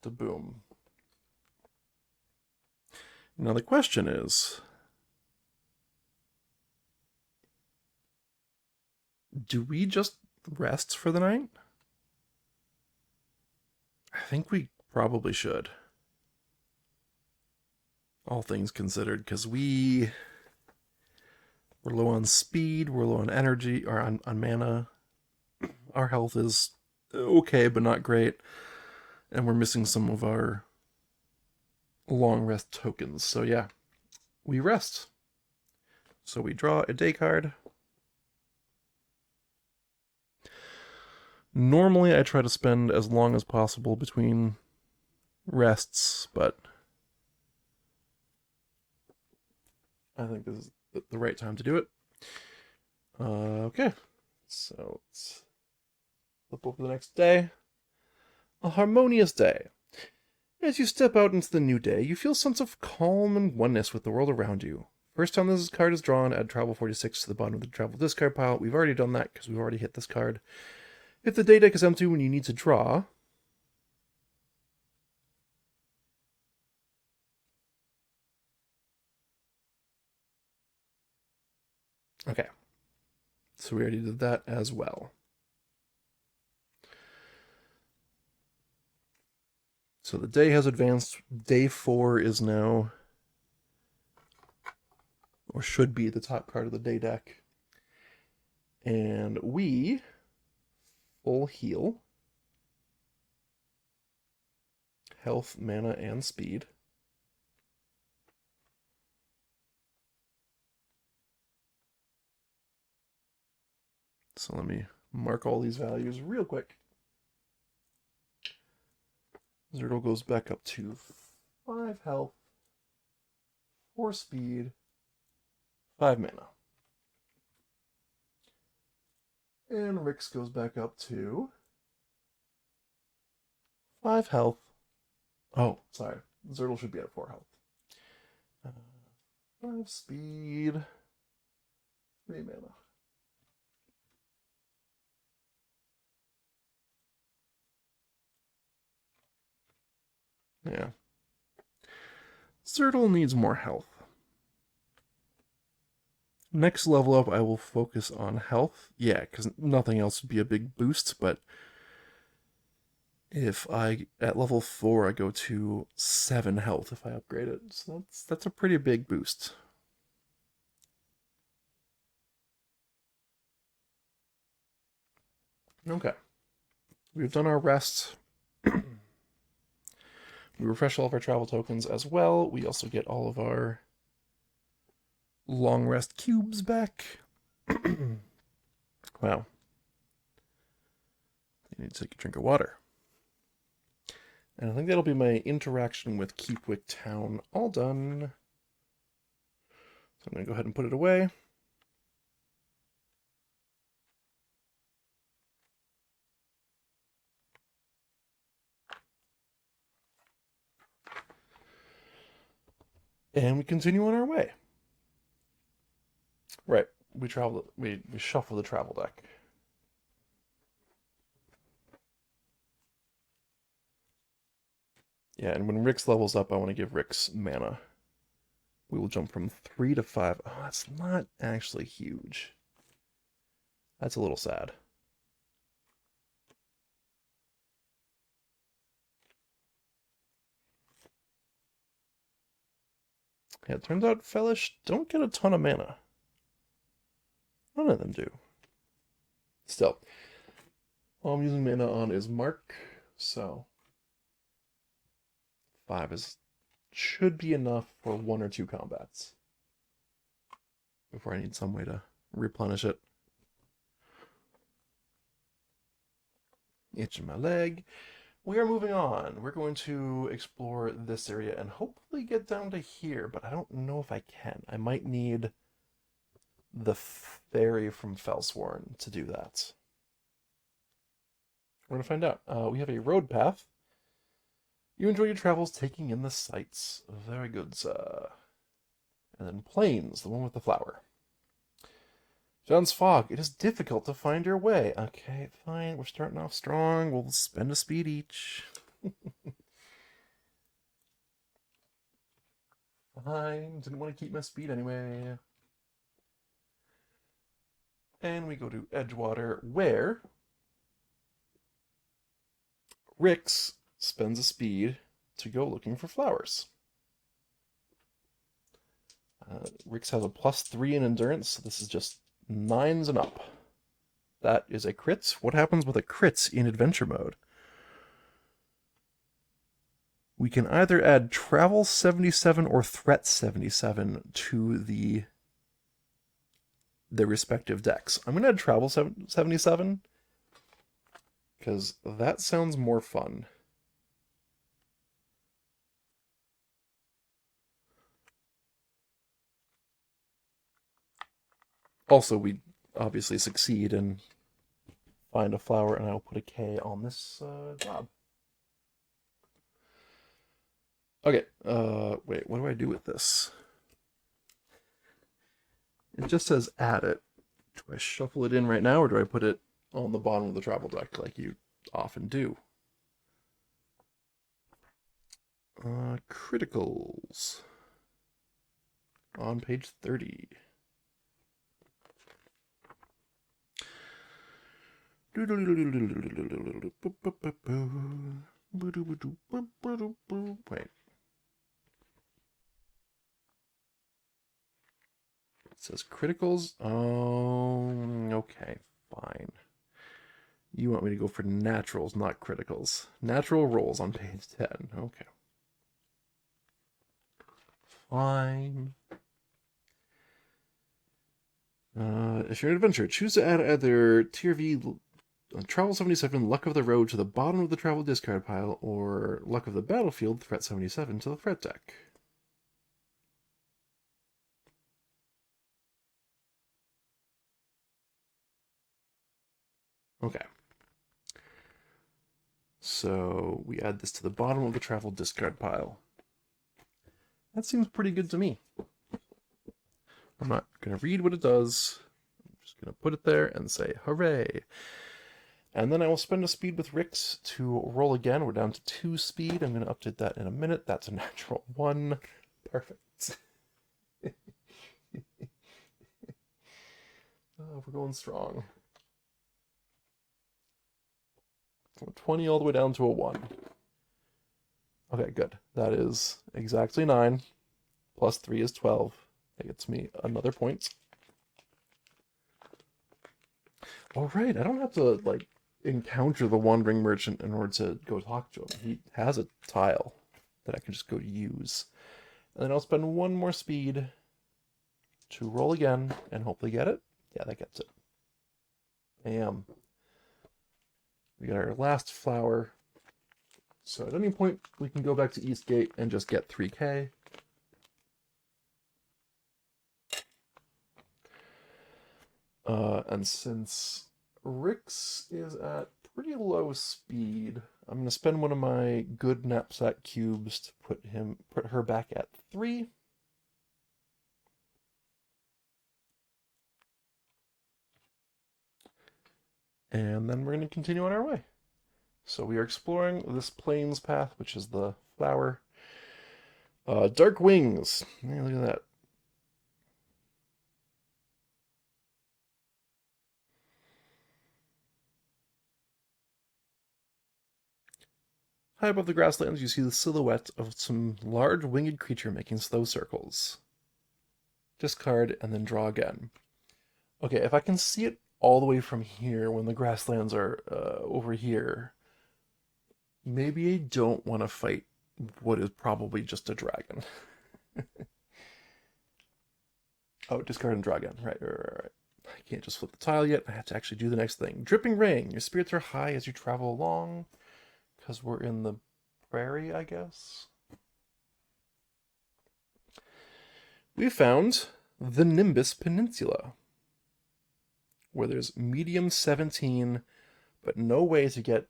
da boom. Now the question is, do we just rest for the night? I think we probably should. All things considered, because we're low on speed, we're low on energy, or on mana. Our health is okay, but not great. And we're missing some of our long rest tokens. So yeah, we rest. So we draw a day card. Normally I try to spend as long as possible between rests, but I think this is the right time to do it. Okay, so let's flip over the next day. A harmonious day. As you step out into the new day, you feel a sense of calm and oneness with the world around you. First time this card is drawn, add travel 46 to the bottom of the travel discard pile. We've already done that because we've already hit this card. If the day deck is empty when you need to draw, okay, so we already did that as well. So the day has advanced. Day 4 is now, or should be, the top card of the day deck. And we full heal, health, mana, and speed. So let me mark all these values real quick. Zertle goes back up to 5 health, 4 speed, 5 mana. And Rix goes back up to 5 health. Oh, sorry. Zertle should be at 4 health. 5 speed, 3 mana. Yeah. Zertle needs more health. Next level up, I will focus on health. Yeah, because nothing else would be a big boost, but if at level 4, I go to 7 health if I upgrade it. So that's a pretty big boost. Okay. We've done our rest. We refresh all of our travel tokens as well. We also get all of our long rest cubes back. Wow. I need to take a drink of water. And I think that'll be my interaction with Keepwick Town all done. So I'm going to go ahead and put it away. And we continue on our way. Right. we shuffle the travel deck. Yeah, and when Rix levels up, I want to give Rix mana. We will jump from 3 to 5. Oh, that's not actually huge. That's a little sad. Yeah, it turns out Fellish don't get a ton of mana. None of them do. Still, all I'm using mana on is Mark, so 5 should be enough for 1 or 2 combats before I need some way to replenish it. Itching my leg. We are moving on. We're going to explore this area and hopefully get down to here, but I don't know if I can. I might need the ferry from Felsworn to do that. We're going to find out. We have a road path. You enjoy your travels taking in the sights. Very good, sir. And then plains, the one with the flower. John's Fog, it is difficult to find your way. Okay, fine. We're starting off strong. We'll spend a speed each. Fine. Didn't want to keep my speed anyway. And we go to Edgewater, where Rix spends a speed to go looking for flowers. Rix has a +3 in endurance, so this is just 9s and up. That is a crit. What happens with a crit in adventure mode? We can either add Travel 77 or Threat 77 to the respective decks. I'm going to add Travel 77 because that sounds more fun. Also, we obviously succeed and find a flower, and I'll put a K on this job. Okay, wait, what do I do with this? It just says add it. Do I shuffle it in right now, or do I put it on the bottom of the travel deck like you often do? Criticals. On page 30. Wait. It says criticals. Okay, fine. You want me to go for naturals, not criticals. Natural rolls on page 10. Okay. Fine. If you're an adventurer, choose to add either Tier V Travel 77, Luck of the Road to the bottom of the travel discard pile, or Luck of the Battlefield, Threat 77 to the threat deck. Okay. So we add this to the bottom of the travel discard pile. That seems pretty good to me. I'm not going to read what it does. I'm just going to put it there and say, hooray. And then I will spend a speed with Rix to roll again. We're down to 2 speed. I'm going to update that in a minute. That's a natural 1. Perfect. Oh, we're going strong. From a 20 all the way down to a 1. Okay, good. That is exactly 9. +3 is 12. That gets me another point. All right, I don't have to, like, encounter the Wandering Merchant in order to go talk to him. He has a tile that I can just go use. And then I'll spend 1 more speed to roll again and hopefully get it. Yeah, that gets it. Bam. We got our last flower. So at any point, we can go back to Eastgate and just get 3K. And since Rix is at pretty low speed, I'm going to spend one of my good knapsack cubes to put her back at 3. And then we're going to continue on our way. So we are exploring this plains path, which is the flower. Dark wings. Yeah, look at that. High above the grasslands, you see the silhouette of some large winged creature making slow circles. Discard and then draw again. Okay, if I can see it all the way from here when the grasslands are over here, maybe I don't want to fight what is probably just a dragon. Oh, discard and draw again. Right. I can't just flip the tile yet. I have to actually do the next thing. Dripping rain. Your spirits are high as you travel along. Because we're in the prairie, I guess. We found the Nimbus Peninsula, where there's medium 17, but no way to get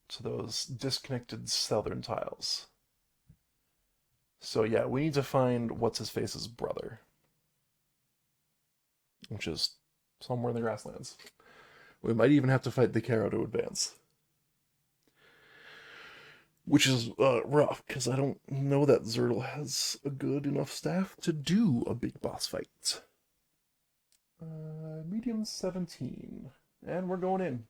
to those disconnected southern tiles. So yeah, we need to find what's-his-face's brother, which is somewhere in the grasslands. We might even have to fight the Caro to advance. Which is rough, because I don't know that Zertle has a good enough staff to do a big boss fight. Medium 17. And we're going in.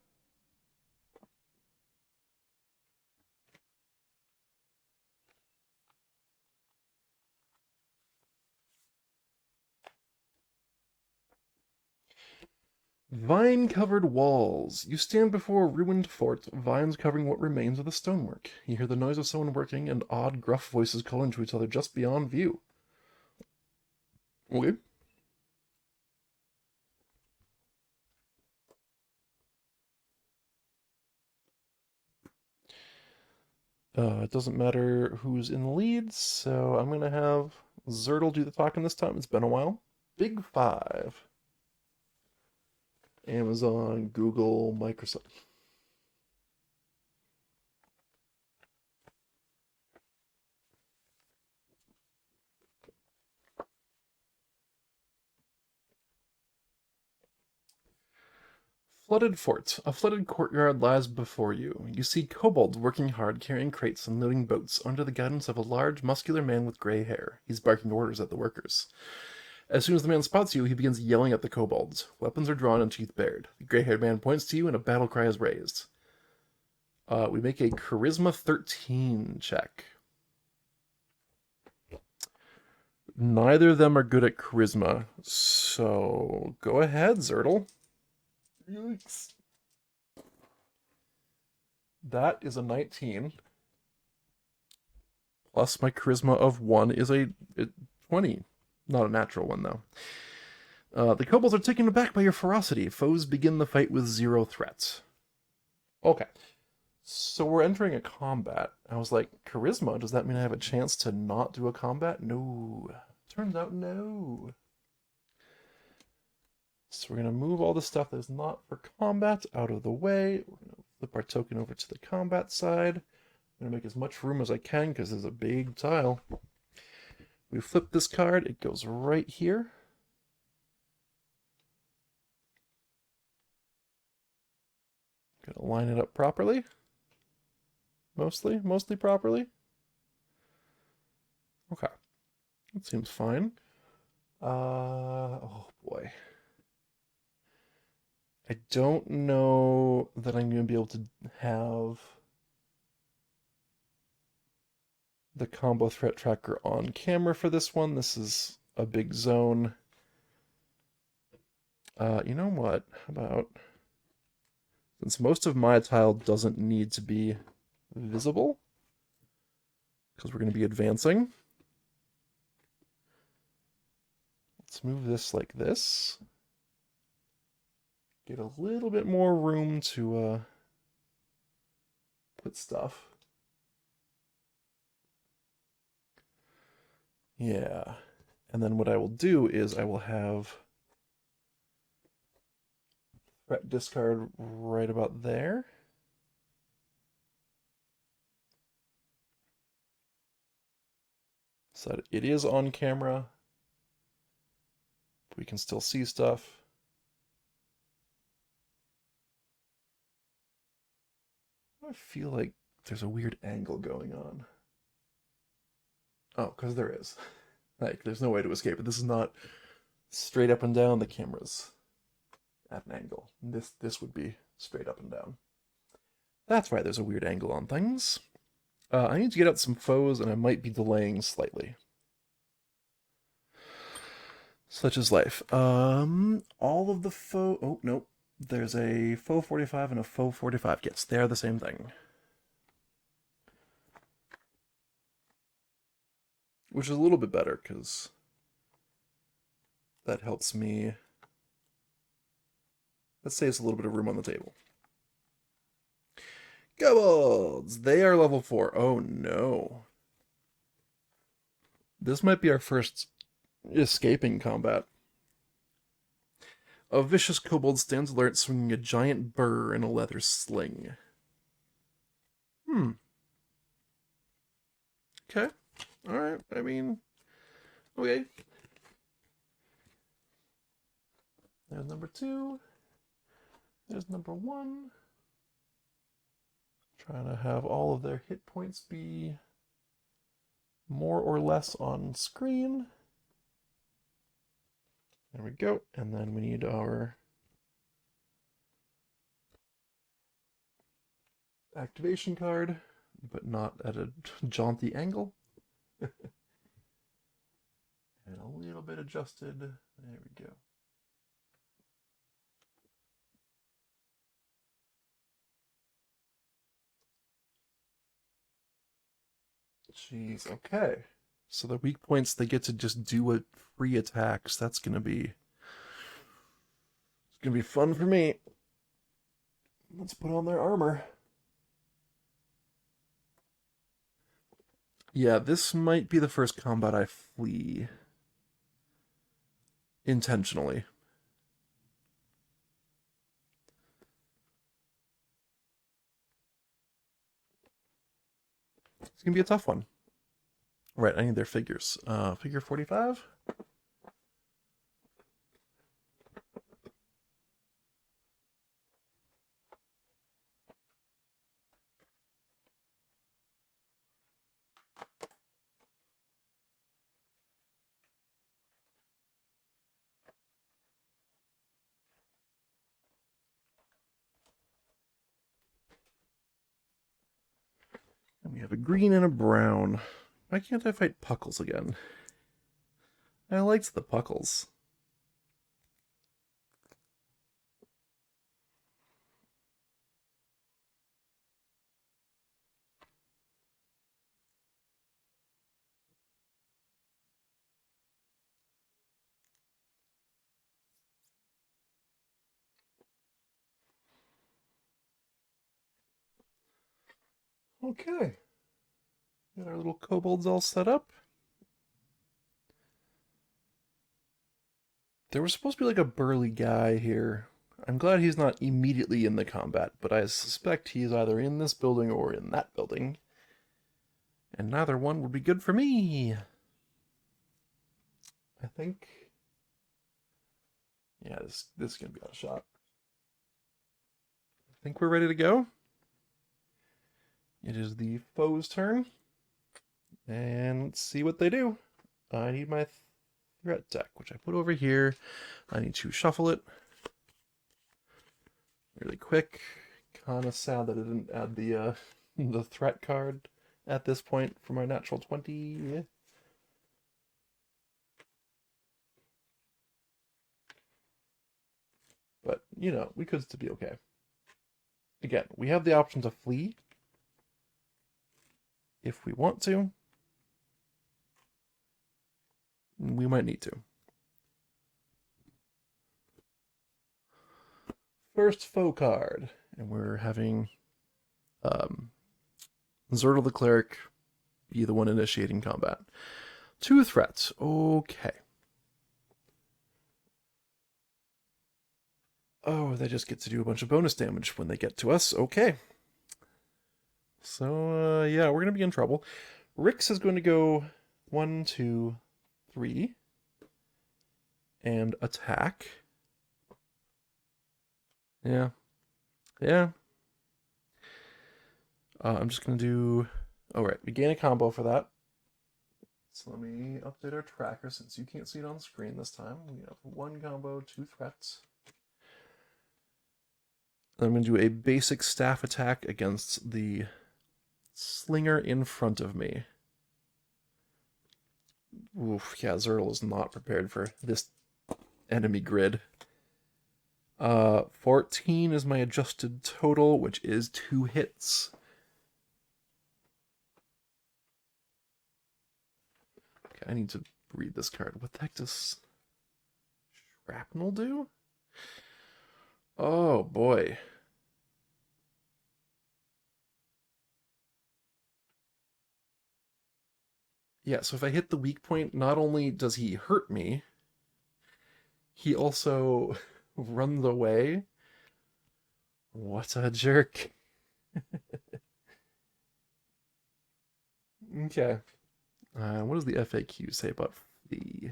Vine-covered walls. You stand before a ruined fort, vines covering what remains of the stonework. You hear the noise of someone working and odd, gruff voices calling to each other just beyond view. Okay. It doesn't matter who's in the lead, so I'm going to have Zertle do the talking this time. It's been a while. Big Five. Amazon, Google, Microsoft. Flooded fort. A flooded courtyard lies before you. You see kobolds working hard, carrying crates and loading boats under the guidance of a large, muscular man with gray hair. He's barking orders at the workers. As soon as the man spots you, he begins yelling at the kobolds. Weapons are drawn and teeth bared. The gray-haired man points to you and a battle cry is raised. We make a Charisma 13 check. Neither of them are good at Charisma, so go ahead, Zertle. Yikes. That is a 19. Plus my Charisma of 1 is a 20. Not a natural one, though. The kobolds are taken aback by your ferocity. Foes begin the fight with 0 threats. Okay. So we're entering a combat. I was like, Charisma, does that mean I have a chance to not do a combat? No. Turns out no. So we're going to move all the stuff that is not for combat out of the way. We're going to flip our token over to the combat side. I'm going to make as much room as I can because there's a big tile. We flip this card. It goes right here. Going to line it up properly. Mostly properly. Okay. That seems fine. Oh boy. I don't know that I'm going to be able to have the combo threat tracker on camera for this one. This is a big zone. You know what? How about, since most of my tile doesn't need to be visible, because we're going to be advancing, let's move this like this. Get a little bit more room to put stuff. Yeah. And then what I will do is I will have threat discard right about there. So that it is on camera. We can still see stuff. I feel like there's a weird angle going on? Oh, because there is. Like, there's no way to escape it. This is not straight up and down. The camera's at an angle. This would be straight up and down. That's right, there's a weird angle on things. I need to get out some foes, and I might be delaying slightly. Such is life. All of the foe... Oh, nope. There's a foe 45 and a foe 45 kits. They are the same thing. Which is a little bit better, because that helps me... That saves a little bit of room on the table. Kobolds! They are level 4. Oh, no. This might be our first escaping combat. A vicious kobold stands alert, swinging a giant burr in a leather sling. Okay. Alright, I mean... Okay. There's number 2. There's number 1. Trying to have all of their hit points be more or less on screen. There we go. And then we need our activation card, but not at a jaunty angle. And a little bit adjusted. There we go. Jeez, okay. So the weak points, they get to just do a free attacks. That's gonna be... It's gonna be fun for me. Let's put on their armor. Yeah, this might be the first combat I flee. Intentionally. It's gonna be a tough one. Right, I need their figures. Figure 45? And we have a green and a brown. Why can't I fight Puckles again? I liked the Puckles. Okay. Got our little kobolds all set up. There was supposed to be like a burly guy here. I'm glad he's not immediately in the combat, but I suspect he's either in this building or in that building. And neither one would be good for me. I think... Yeah, this is going to be a shot. I think we're ready to go. It is the foe's turn. And let's see what they do. I need my threat deck, which I put over here. I need to shuffle it really quick. Kind of sad that I didn't add the the threat card at this point for my natural 20. But, you know, we could still be okay. Again, we have the option to flee if we want to. We might need to. First foe card. And we're having Zertle the Cleric be the one initiating combat. 2 threats. Okay. Oh, they just get to do a bunch of bonus damage when they get to us. Okay. So, yeah, we're going to be in trouble. Rix is going to go 1, 2, 3. And attack. Yeah. Yeah. I'm just going to do... Oh, right. We gain a combo for that. So let me update our tracker since you can't see it on the screen this time. We have 1 combo, 2 threats. Then I'm going to do a basic staff attack against the slinger in front of me. Oof, yeah, Zerl is not prepared for this enemy grid. 14 is my adjusted total, which is 2 hits. Okay, I need to read this card. What the heck does shrapnel do? Oh, boy. Yeah, so if I hit the weak point, not only does he hurt me, he also runs away. What a jerk. Okay. What does the FAQ say about the...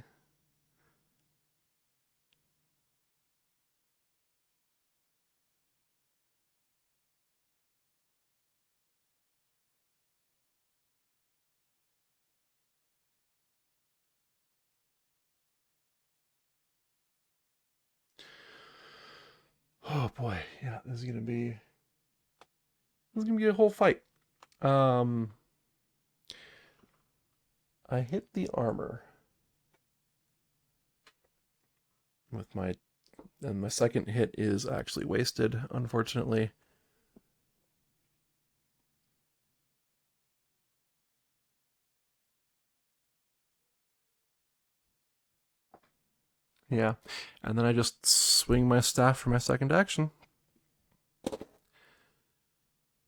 Oh boy, yeah, this is gonna be a whole fight. I hit the armor with and my second hit is actually wasted, unfortunately. Yeah, and then I just swing my staff for my second action.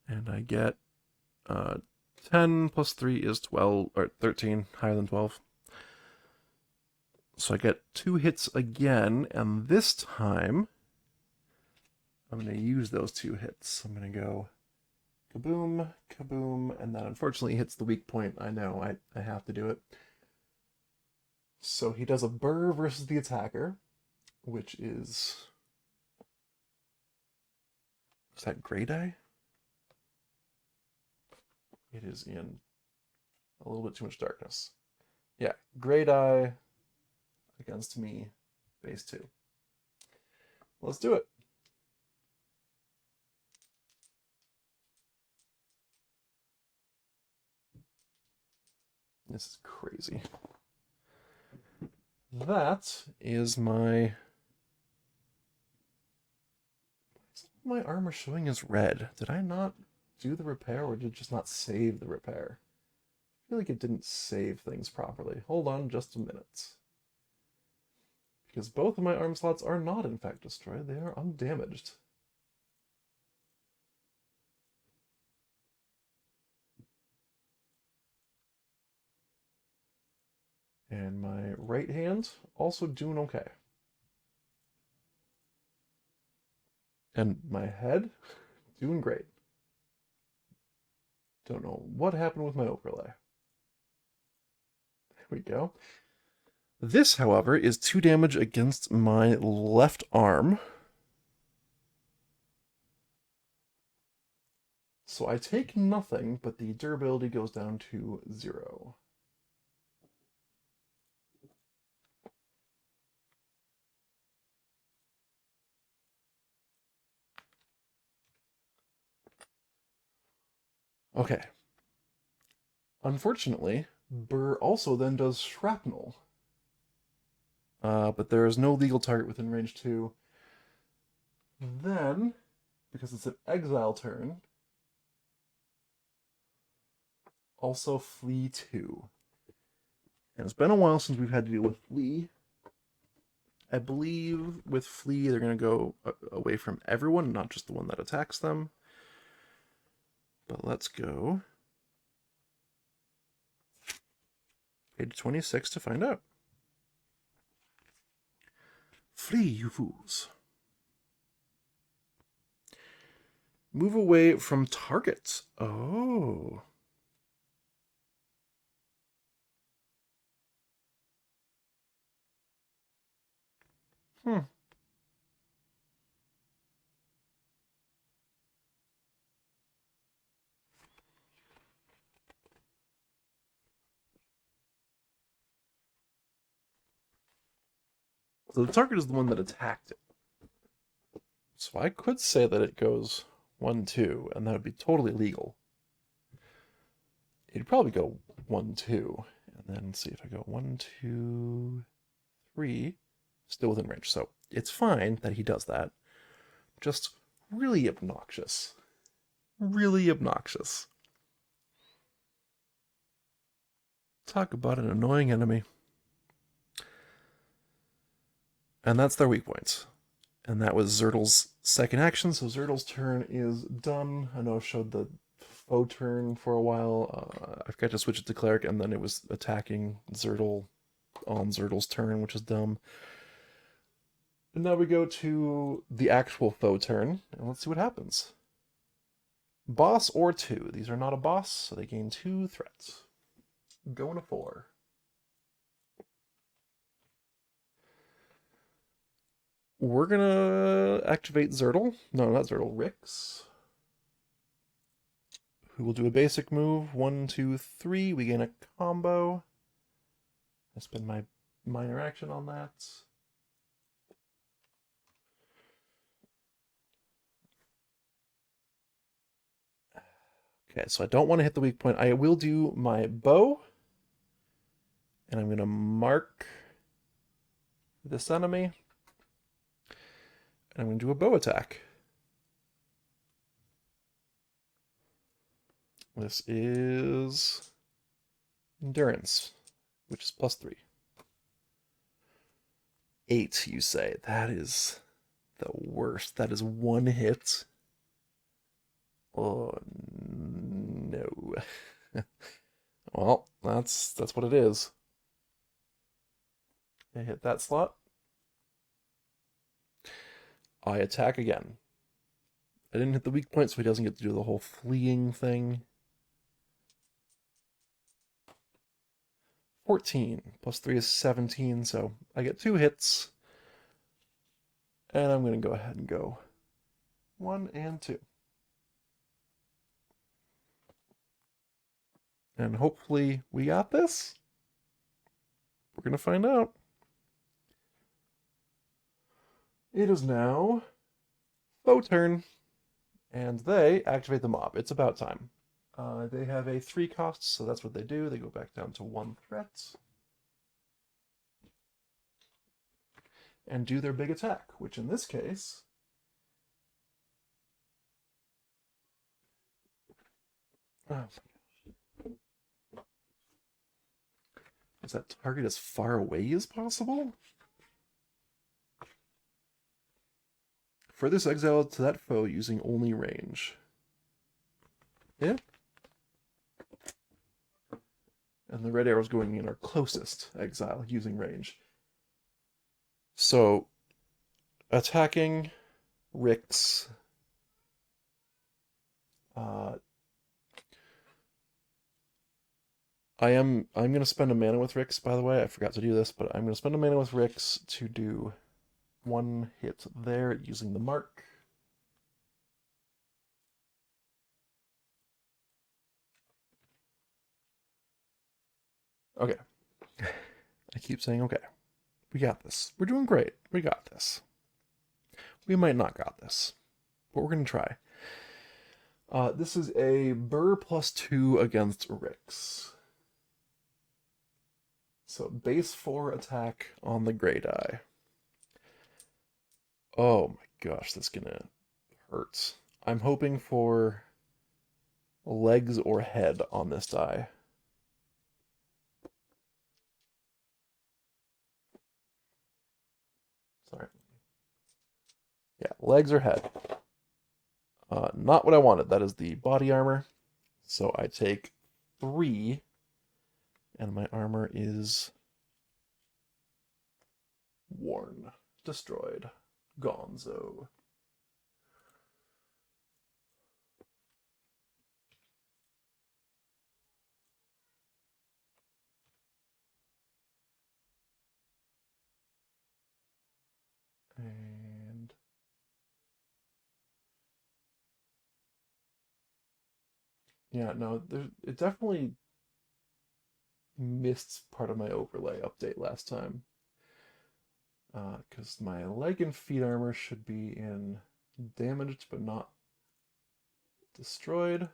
And I get 10 plus 3 is 12, or 13, higher than 12. So I get 2 hits again, and this time I'm going to use those 2 hits. I'm going to go kaboom, kaboom, and that unfortunately hits the weak point. I know, I have to do it. So he does a burr versus the attacker, which is... Is that Grey Die? It is in a little bit too much darkness. Yeah, Grey Die against me, base 2. Let's do it. This is crazy. That is my armor showing as red. Did I not do the repair, or did it just not save the repair? I feel like it didn't save things properly. Hold on just a minute. Because both of my arm slots are not in fact destroyed, they are undamaged. And my right hand also doing okay. And my head doing great. Don't know what happened with my overlay. There we go. This, however, is 2 damage against my left arm. So I take nothing, but the durability goes down to 0. Okay. Unfortunately, Burr also then does shrapnel. But there is no legal target within range 2. Then, because it's an exile turn, also flee 2. And it's been a while since we've had to deal with flee. I believe with flee they're going to go away from everyone, not just the one that attacks them. But let's go page 26 to find out. Flee, you fools. Move away from targets. Oh. Hmm. So the target is the one that attacked it. So I could say that it goes 1, 2, and that would be totally legal. It'd probably go 1, 2, and then see if I go 1, 2, 3, still within range. So it's fine that he does that. Just really obnoxious. Really obnoxious. Talk about an annoying enemy. And that's their weak points. And that was Zertl's second action, so Zertl's turn is done. I know I've showed the foe turn for a while. I forgot to switch it to Cleric, and then it was attacking Zertl on Zertl's turn, which is dumb. And now we go to the actual foe turn, and let's see what happens. Boss or 2. These are not a boss, so they gain 2 threats. Going to 4. We're gonna activate Zertl. No, not Zertl. Rix. Who will do a basic move. 1, 2, 3. We gain a combo. I spend my minor action on that. Okay, so I don't want to hit the weak point. I will do my bow. And I'm going to mark this enemy. And I'm going to do a bow attack. This is endurance, which is +3. 8, you say. That is the worst. That is 1 hit. Oh, no. Well, that's what it is. I hit that slot. I attack again. I didn't hit the weak point, so he doesn't get to do the whole fleeing thing. 14 +3 is 17, so I get 2 hits. And I'm going to go ahead and go 1 and 2. And hopefully we got this. We're going to find out. It is now foe turn. And they activate the mob. It's about time. They have a 3 cost, so that's what they do. They go back down to 1 threat. And do their big attack, which in this case... Oh my gosh. Is that target as far away as possible? Furthest exile to that foe using only range. Yeah. And the red arrows going in are closest exile using range. So, attacking Rix. I'm going to spend a mana with Rix, by the way. I forgot to do this, but I'm going to spend a mana with Rix to do 1 hit there using the mark. Okay. I keep saying okay. We got this. We're doing great. We got this. We might not got this, but we're going to try. This is a Burr +2 against Rix. So base 4 attack on the gray die. Oh my gosh, that's gonna hurt. I'm hoping for legs or head on this die. Sorry. Yeah, legs or head. Not what I wanted. That is the body armor. So I take 3, and my armor is worn, destroyed, gonzo. And yeah, no, it definitely missed part of my overlay update last time. Because my leg and feet armor should be in damaged but not destroyed.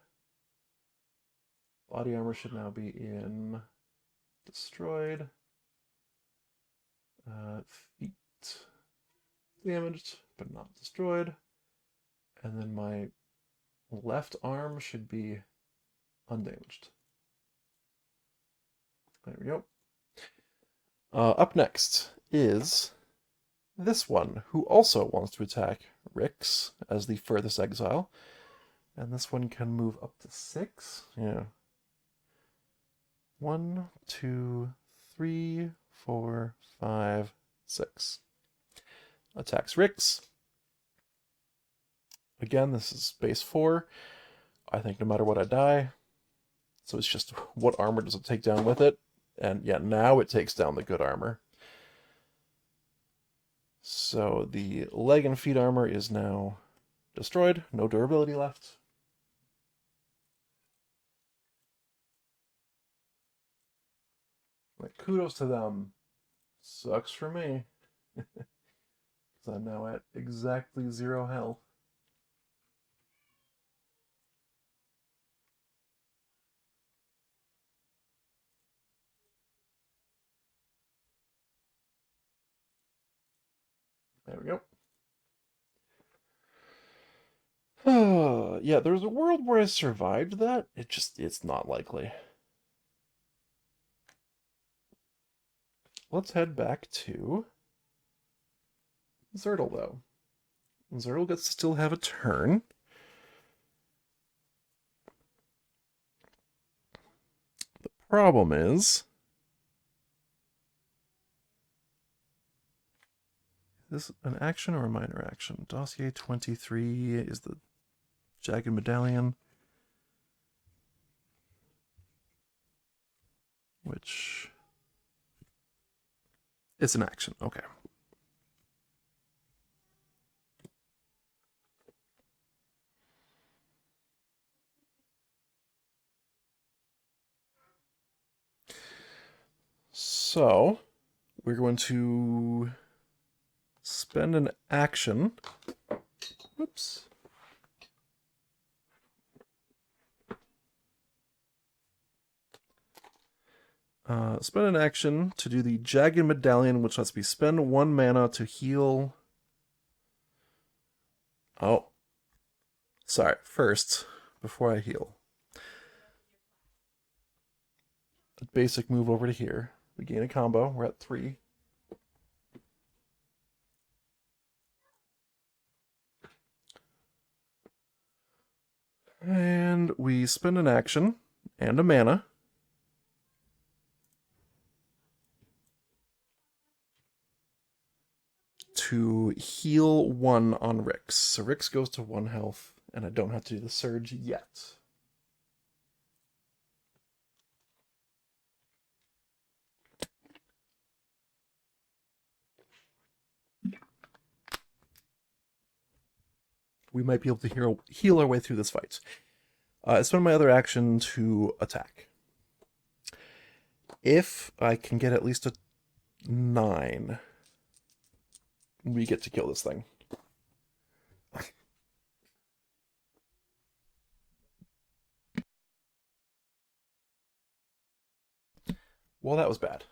Body armor should now be in destroyed. Feet damaged but not destroyed. And then my left arm should be undamaged. There we go. Up next is this one, who also wants to attack Rix as the furthest exile. And this one can move up to 6. Yeah. 1, 2, 3, 4, 5, 6. Attacks Rix. Again, this is base 4. I think no matter what I die. So it's just what armor does it take down with it? And yeah, now it takes down the good armor. So the leg and feet armor is now destroyed. No durability left. Like, kudos to them. Sucks for me. Because I'm now at exactly 0 health. There we go. Yeah, there's a world where I survived that. It's not likely. Let's head back to Zertle, though. Zertle gets to still have a turn. The problem is this an action or a minor action? Dossier 23 is the Jagged Medallion. Which... It's an action, okay. So, we're going to spend an action. Whoops. Spend an action to do the Jagged Medallion, which lets me spend 1 mana to heal. Oh. Sorry, first, before I heal. A basic move over to here. We gain a combo. We're at 3. And we spend an action and a mana to heal 1 on Rix. So Rix goes to 1 health, and I don't have to do the surge yet. We might be able to heal our way through this fight. I spend my other action to attack. If I can get at least a 9, we get to kill this thing. Well, that was bad.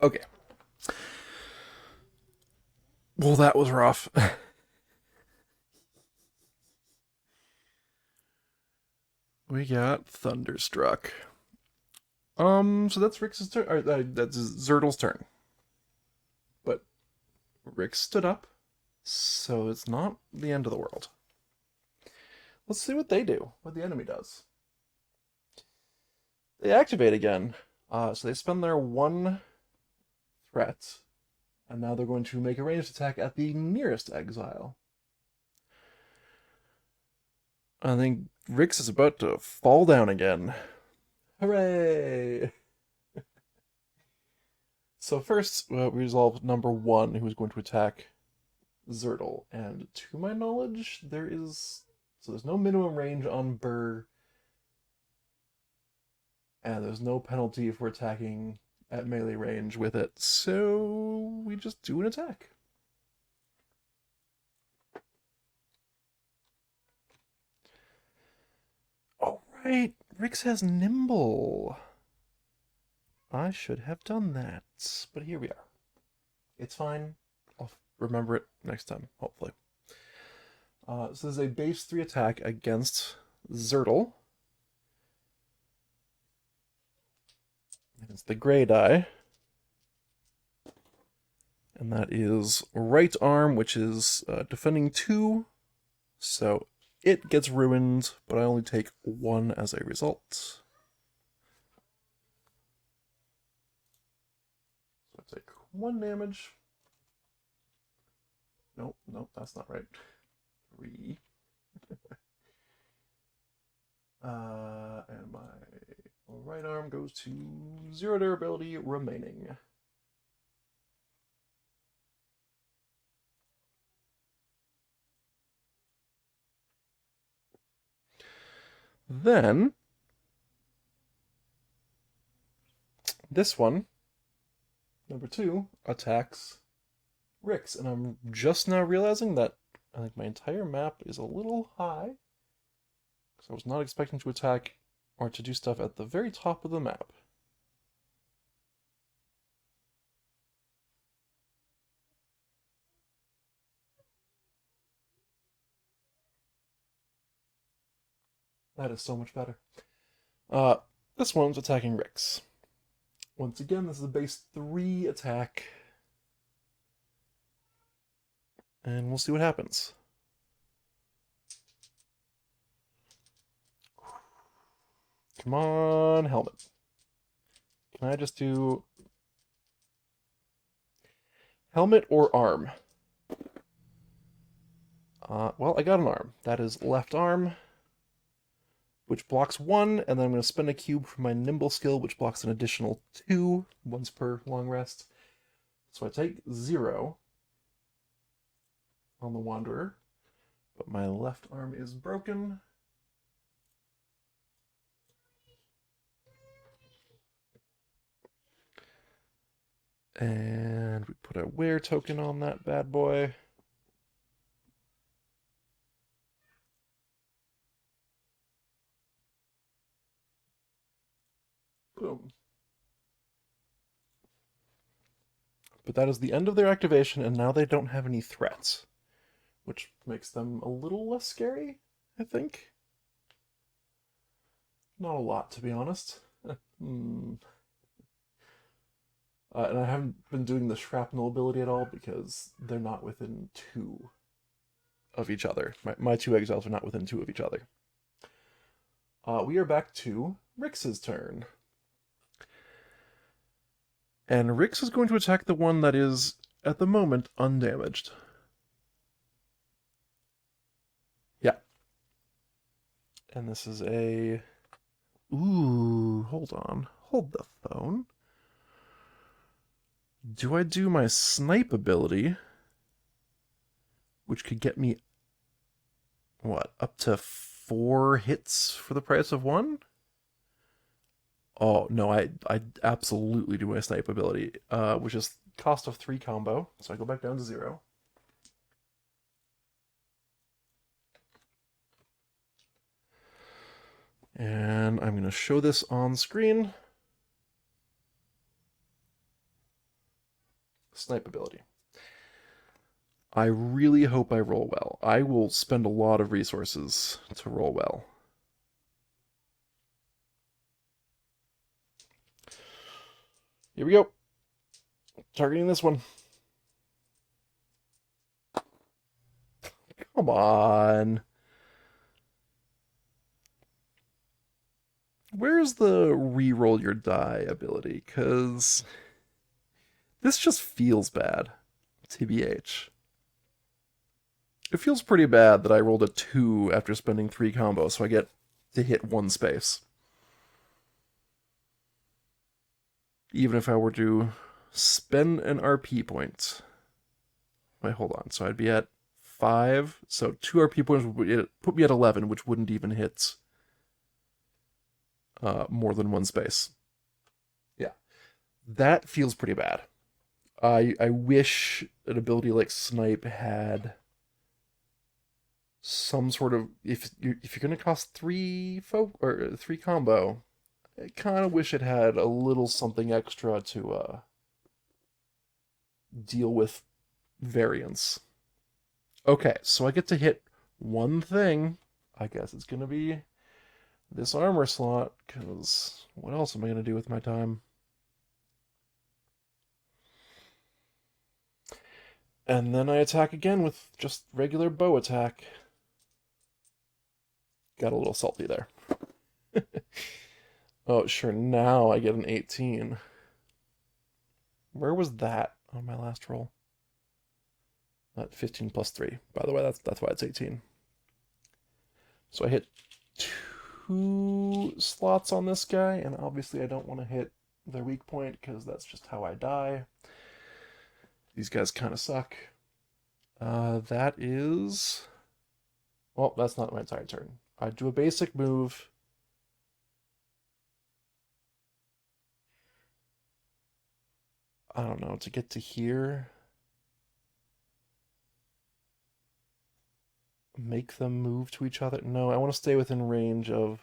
Okay. Well, that was rough. We got Thunderstruck. So that's Rix's turn. Or, that's Zertle's turn. But Rix stood up, so it's not the end of the world. Let's see what they do, what the enemy does. They activate again. So they spend their one threat, and now they're going to make a ranged attack at the nearest exile. I think Rix is about to fall down again. Hooray! So first, we resolve number one, who is going to attack Zertle. And to my knowledge, there's no minimum range on Burr, and there's no penalty for attacking at melee range with it. So we just do an attack. All right, Rix has Nimble. I should have done that, but here we are. It's fine. I'll remember it next time, hopefully. So this is a base 3 attack against Zertle. And it's the gray die. And that is right arm, which is defending 2. So it gets ruined, but I only take 1 as a result. So I take 1 damage. Nope, that's not right. 3. And my right arm goes to 0 durability remaining. Then this one, number 2, attacks Rix, and I'm just now realizing that I think my entire map is a little high, because I was not expecting to attack or to do stuff at the very top of the map. That is so much better. This one's attacking Rix. Once again, this is a base 3 attack. And we'll see what happens. Come on, helmet. Can I just do helmet or arm? Well, I got an arm. That is left arm, which blocks 1, and then I'm going to spend a cube for my nimble skill, which blocks an additional 2, once per long rest. So I take 0 on the Wanderer, but my left arm is broken. And we put a wear token on that bad boy. Boom. But that is the end of their activation, and now they don't have any threats, which makes them a little less scary, I think. Not a lot, to be honest. And I haven't been doing the shrapnel ability at all because they're not within 2 of each other. My 2 exiles are not within 2 of each other. We are back to Rix's turn. And Rix is going to attack the one that is, at the moment, undamaged. Yeah. And this is a... Ooh, hold on. Hold the phone. Do I do my snipe ability, which could get me, what, up to 4 hits for the price of 1? Oh, no, I absolutely do my snipe ability, which is cost of 3 combo, so I go back down to 0. And I'm going to show this on screen. snipe ability. I really hope I roll well. I will spend a lot of resources to roll well. Here we go. Targeting this one. Come on. Where's the re-roll your die ability? Because this just feels bad. TBH. It feels pretty bad that I rolled a 2 after spending 3 combos, so I get to hit 1 space. Even if I were to spend an RP point. Wait, hold on. So I'd be at 5. So 2 RP points would put me at 11, which wouldn't even hit more than 1 space. Yeah. That feels pretty bad. I wish an ability like Snipe had some sort of, if you're gonna cost 3 combo, I kind of wish it had a little something extra to deal with variance. Okay, so I get to hit one thing. I guess it's gonna be this armor slot, because what else am I gonna do with my time? And then I attack again with just regular bow attack. Got a little salty there. Oh, sure, now I get an 18. Where was that on my last roll? 15 plus 3. By the way, that's why it's 18. So I hit 2 slots on this guy, and obviously I don't want to hit their weak point, because that's just how I die. These guys kind of suck. That is... Well, that's not my entire turn. I do a basic move. I don't know, to get to here. Make them move to each other. No, I want to stay within range of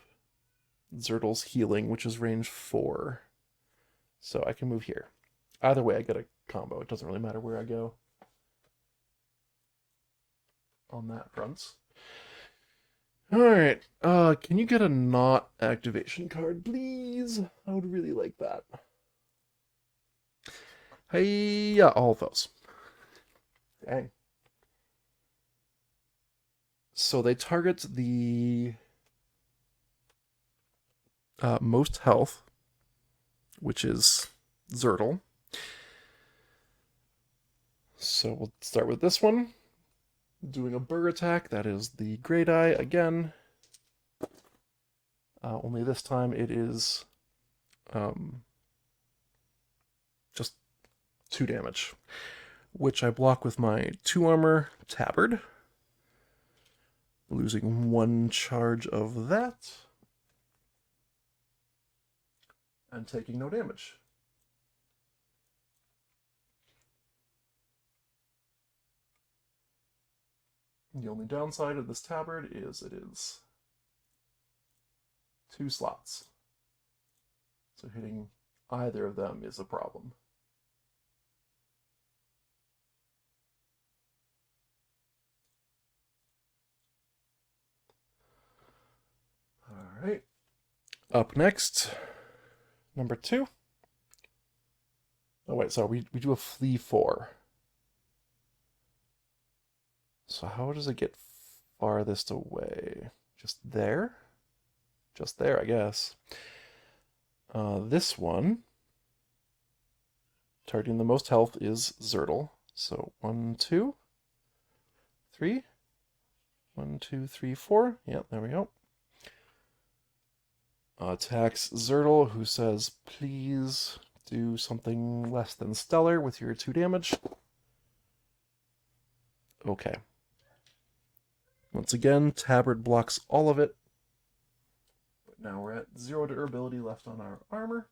Zertl's healing, which is range 4. So I can move here. Either way, I get a combo. It doesn't really matter where I go on that front. Alright, can you get a not activation card, please? I would really like that. Hey, yeah, all of those. Dang. So they target the most health, which is Zertl. So we'll start with this one. Doing a burr attack, that is the Great Eye again. Only this time it is just 2 damage, which I block with my 2 armor tabard, losing 1 charge of that, and taking no damage. The only downside of this tabard is it is 2 slots. So hitting either of them is a problem. Alright. Up next, number 2. Oh wait, sorry, we do a flee 4. So how does it get farthest away? Just there? Just there, I guess. This one, targeting the most health, is Zertl. So 1, 2, 3. 1, 2, 3, 4. Yep, there we go. Attacks Zertl, who says, please do something less than stellar with your 2 damage. Okay. Once again, tabard blocks all of it. But now we're at 0 durability left on our armor.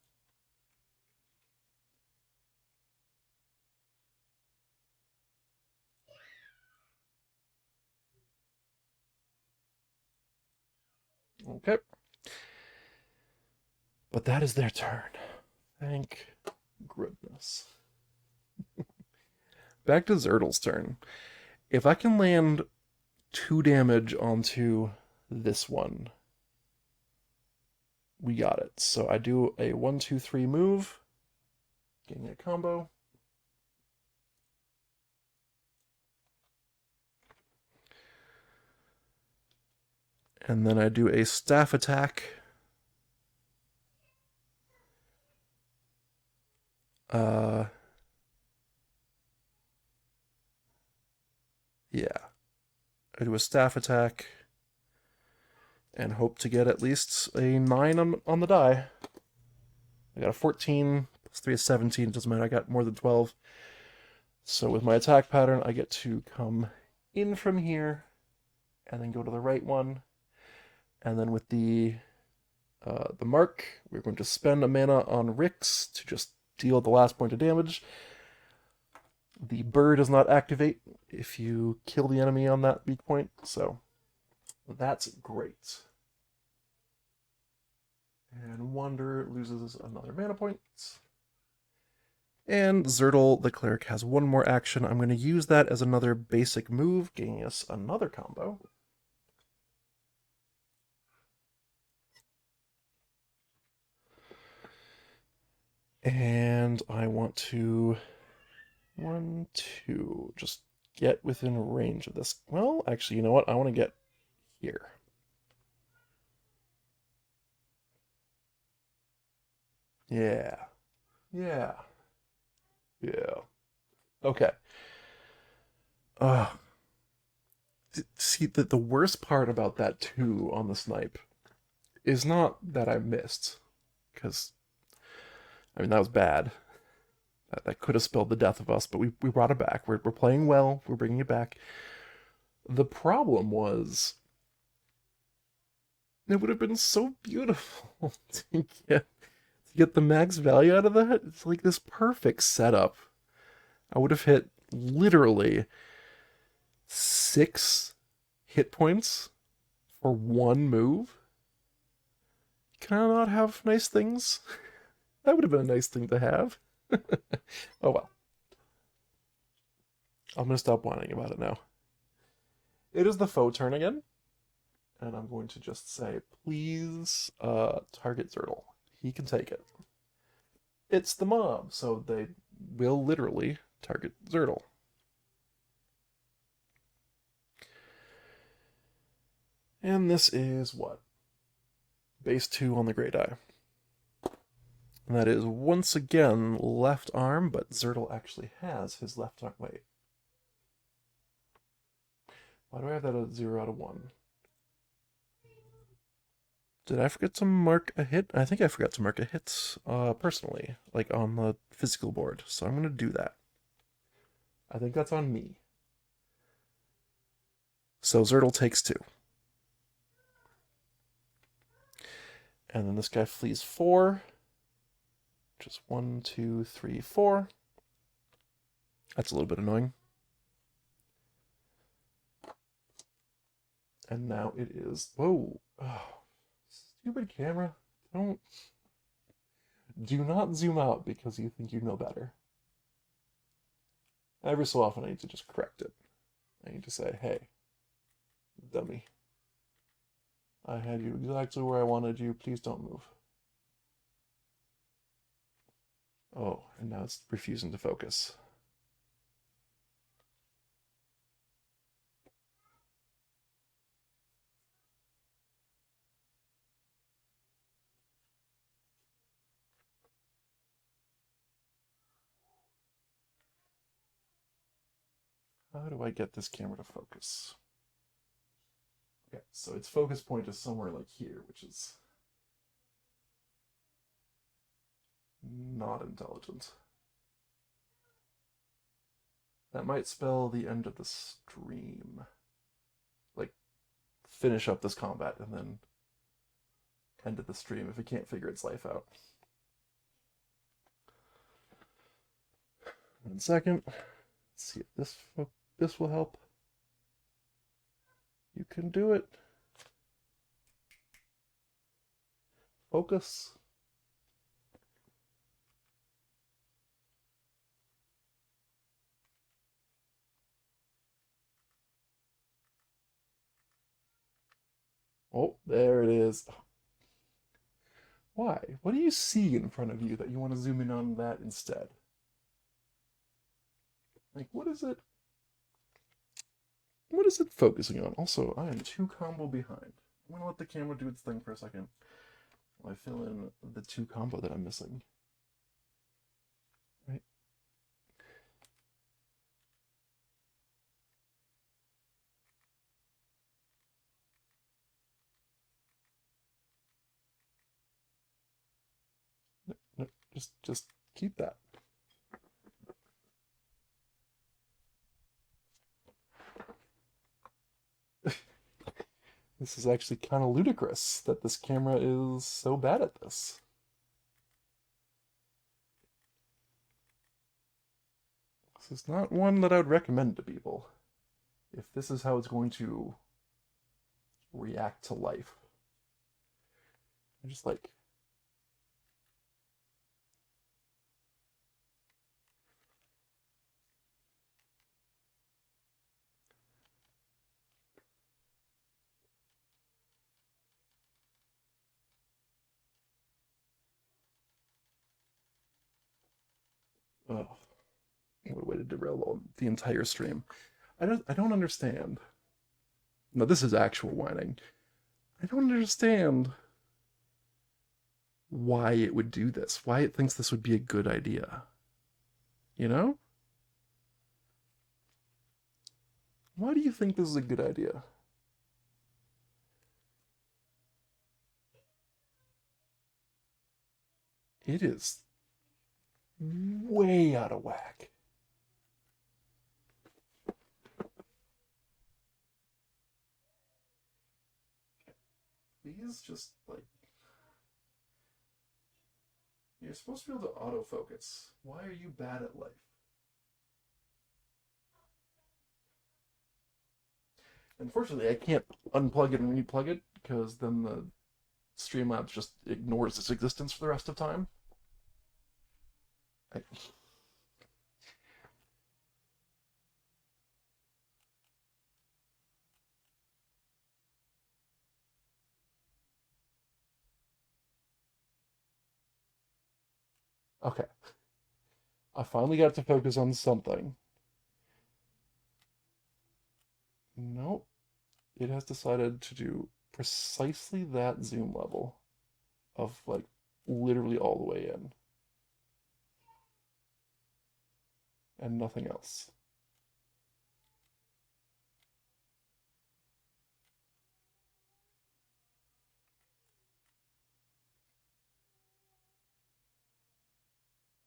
Okay. But that is their turn. Thank goodness. back to Zertle's turn. If I can land 2 damage onto this one, we got it. So I do a 1-2-3 move, getting a combo. And then I do a staff attack. Yeah. I do a staff attack and hope to get at least a 9 on the die. I got a 14, plus 3 is 17, it doesn't matter, I got more than 12. So with my attack pattern, I get to come in from here, and then go to the right one. And then with the mark, we're going to spend a mana on Rix to just deal the last point of damage. The burr does not activate if you kill the enemy on that weak point, so that's great. And Wander loses another mana point. And Zertle, the cleric, has one more action. I'm going to use that as another basic move, gaining us another combo. And I want to 1, 2, just get within range of this. Well, actually, you know what? I want to get here. Yeah. Yeah. Yeah. Okay. See, the worst part about that 2 on the snipe is not that I missed, because, I mean, that was bad. That could have spelled the death of us, but we brought it back. We're playing well. We're bringing it back. The problem was, it would have been so beautiful to get the max value out of that. It's like this perfect setup. I would have hit literally 6 hit points for 1 move. Can I not have nice things? That would have been a nice thing to have. Oh well. I'm going to stop whining about it now. It is the foe turn again. And I'm going to just say, please target Zertle. He can take it. It's the mob, so they will literally target Zertle. And this is what? Base 2 on the Great Eye. And that is once again left arm, but Zertle actually has his left arm. Wait. Why do I have that at 0 out of 1? Did I forget to mark a hit? I think I forgot to mark a hit personally, like on the physical board. So I'm going to do that. I think that's on me. So Zertle takes 2. And then this guy flees 4. Just 1, 2, 3, 4. That's a little bit annoying. And now it is... Whoa. Oh, stupid camera. Do not zoom out because you think you know better. Every so often I need to just correct it. I need to say, hey, dummy. I had you exactly where I wanted you. Please don't move. Oh, and now it's refusing to focus. How do I get this camera to focus? Okay, so its focus point is somewhere like here, which is not intelligent. That might spell the end of the stream. Like, finish up this combat and then end of the stream if it can't figure its life out. 1 second. Let's see if this will help. You can do it. Focus. There it is. Why? What do you see in front of you that you want to zoom in on that instead? Like, what is it? What is it focusing on? Also, I am 2 combo behind. I'm gonna let the camera do its thing for a second while I fill in the 2 combo that I'm missing. Right? No, no, just keep that. This is actually kind of ludicrous that this camera is so bad at this. This is not one that I would recommend to people if this is how it's going to react to life. I'm just like, oh, what a way to derail the entire stream. I don't understand. No, this is actual whining. I don't understand why it would do this. Why it thinks this would be a good idea. You know? Why do you think this is a good idea? It is way out of whack. These just like you're supposed to be able to autofocus. Why are you bad at life? Unfortunately, I can't unplug it and replug it because then the Streamlabs just ignores its existence for the rest of time. I... Okay. I finally got to focus on something. Nope. It has decided to do precisely that zoom level of like literally all the way in and nothing else.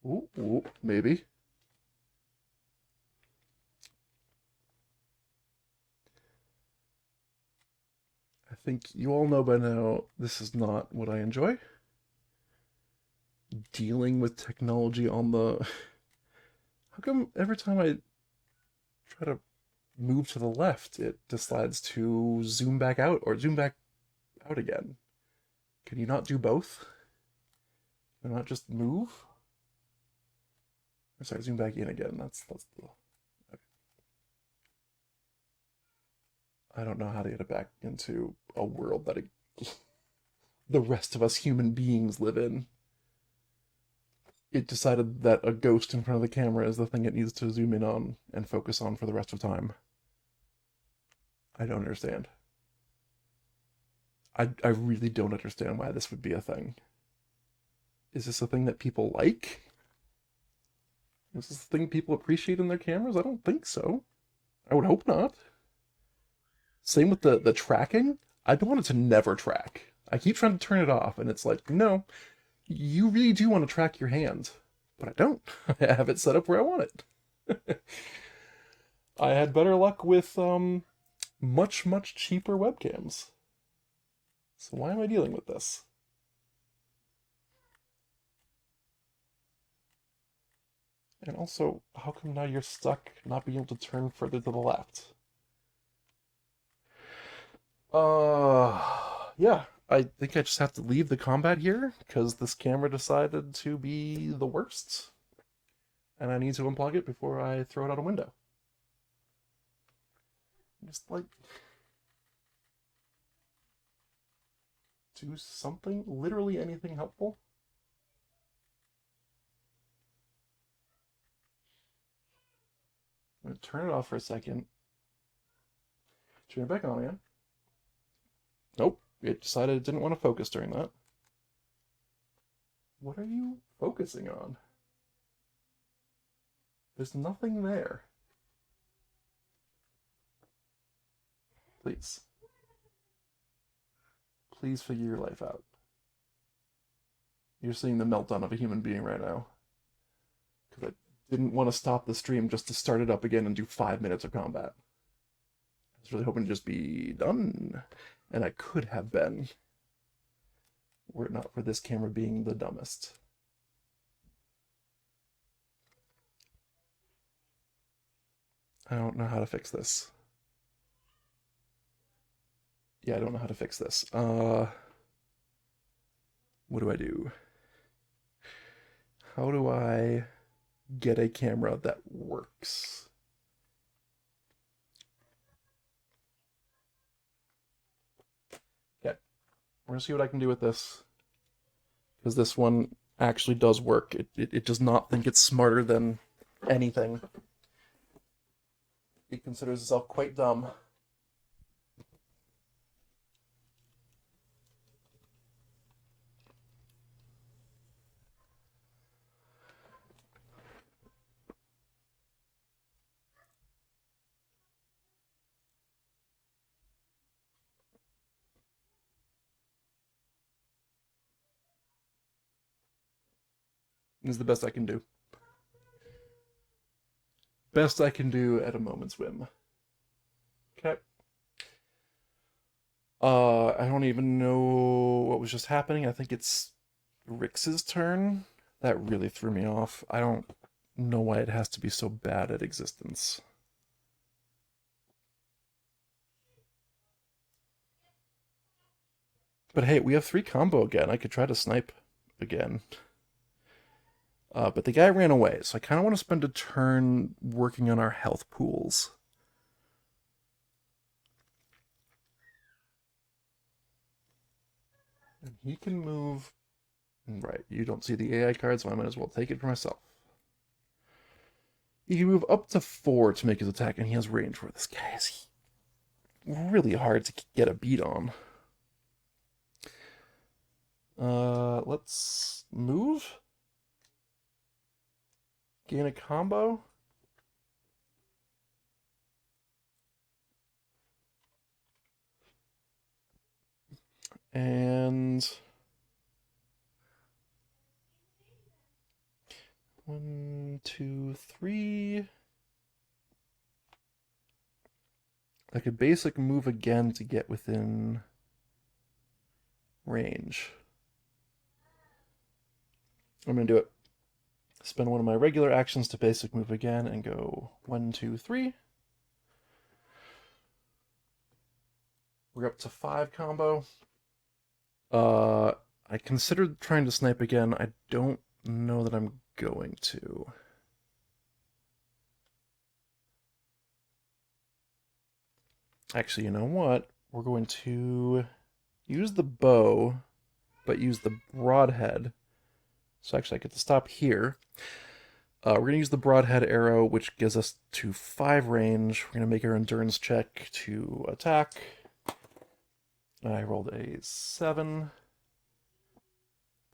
Ooh, ooh, maybe. I think you all know by now this is not what I enjoy. Dealing with technology on the... How come every time I try to move to the left, it decides to zoom back out or zoom back out again? Can you not do both? Can you not just move? Or sorry, zoom back in again. That's the... Okay. I don't know how to get it back into a world that the rest of us human beings live in. It decided that a ghost in front of the camera is the thing it needs to zoom in on and focus on for the rest of time. I don't understand. I really don't understand why this would be a thing. Is this a thing that people like? Is this a thing people appreciate in their cameras? I don't think so. I would hope not. Same with the tracking. I want it to never track. I keep trying to turn it off, and it's like, no, you really do want to track your hand, but I don't. I have it set up where I want it. I had better luck with much cheaper webcams. So why am I dealing with this? And also, how come now you're stuck not being able to turn further to the left? Yeah, I think I just have to leave the combat here because this camera decided to be the worst. And I need to unplug it before I throw it out a window. Just like... do something, literally anything helpful. I'm going to turn it off for a second. Turn it back on again. Nope, it decided it didn't want to focus during that. What are you focusing on? There's nothing there. Please. Please figure your life out. You're seeing the meltdown of a human being right now. Because I didn't want to stop the stream just to start it up again and do 5 minutes of combat. I was really hoping to just be done. And I could have been. Were it not for this camera being the dumbest. I don't know how to fix this. Yeah, I don't know how to fix this. What do I do? How do I get a camera that works? Okay, we're gonna see what I can do with this. Because this one actually does work. It does not think it's smarter than anything. It considers itself quite dumb. This is the best I can do. Best I can do at a moment's whim. Okay. I don't even know what was just happening. I think it's Rix's turn. That really threw me off. I don't know why it has to be so bad at existence. But hey, we have 3 combo again. I could try to snipe again. But the guy ran away, so I kind of want to spend a turn working on our health pools. And he can move... Right, you don't see the AI card, so I might as well take it for myself. He can move up to 4 to make his attack, and he has range for this guy. Is really hard to get a beat on. Let's move. Gain a combo. And 1, 2, 3. I could basic move again to get within range. I'm gonna do it. Spend one of my regular actions to basic move again and go 1, 2, 3. We're up to 5 combo. I considered trying to snipe again. I don't know that I'm going to. Actually, you know what? We're going to use the bow, but use the broadhead. So actually, I get to stop here. We're going to use the broadhead arrow, which gives us to 5 range. We're going to make our endurance check to attack. I rolled a 7.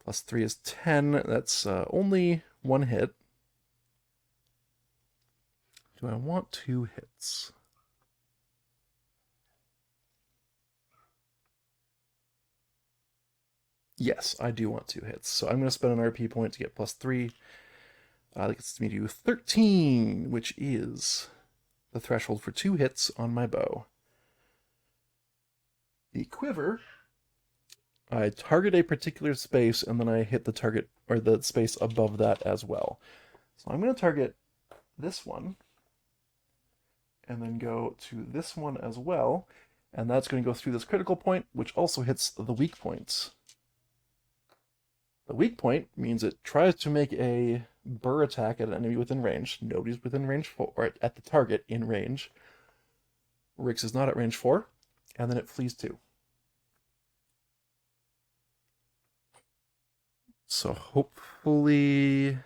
Plus 3 is 10. That's only 1 hit. Do I want 2 hits? Yes, I do want 2 hits. So I'm going to spend an RP point to get plus 3. That gets me to 13, which is the threshold for 2 hits on my bow. The quiver, I target a particular space, and then I hit the target, or the space above that as well. So I'm going to target this one, and then go to this one as well, and that's going to go through this critical point, which also hits the weak points. The weak point means it tries to make a burr attack at an enemy within range. Nobody's within range 4, or at the target in range. Rix is not at range 4, and then it flees 2. So hopefully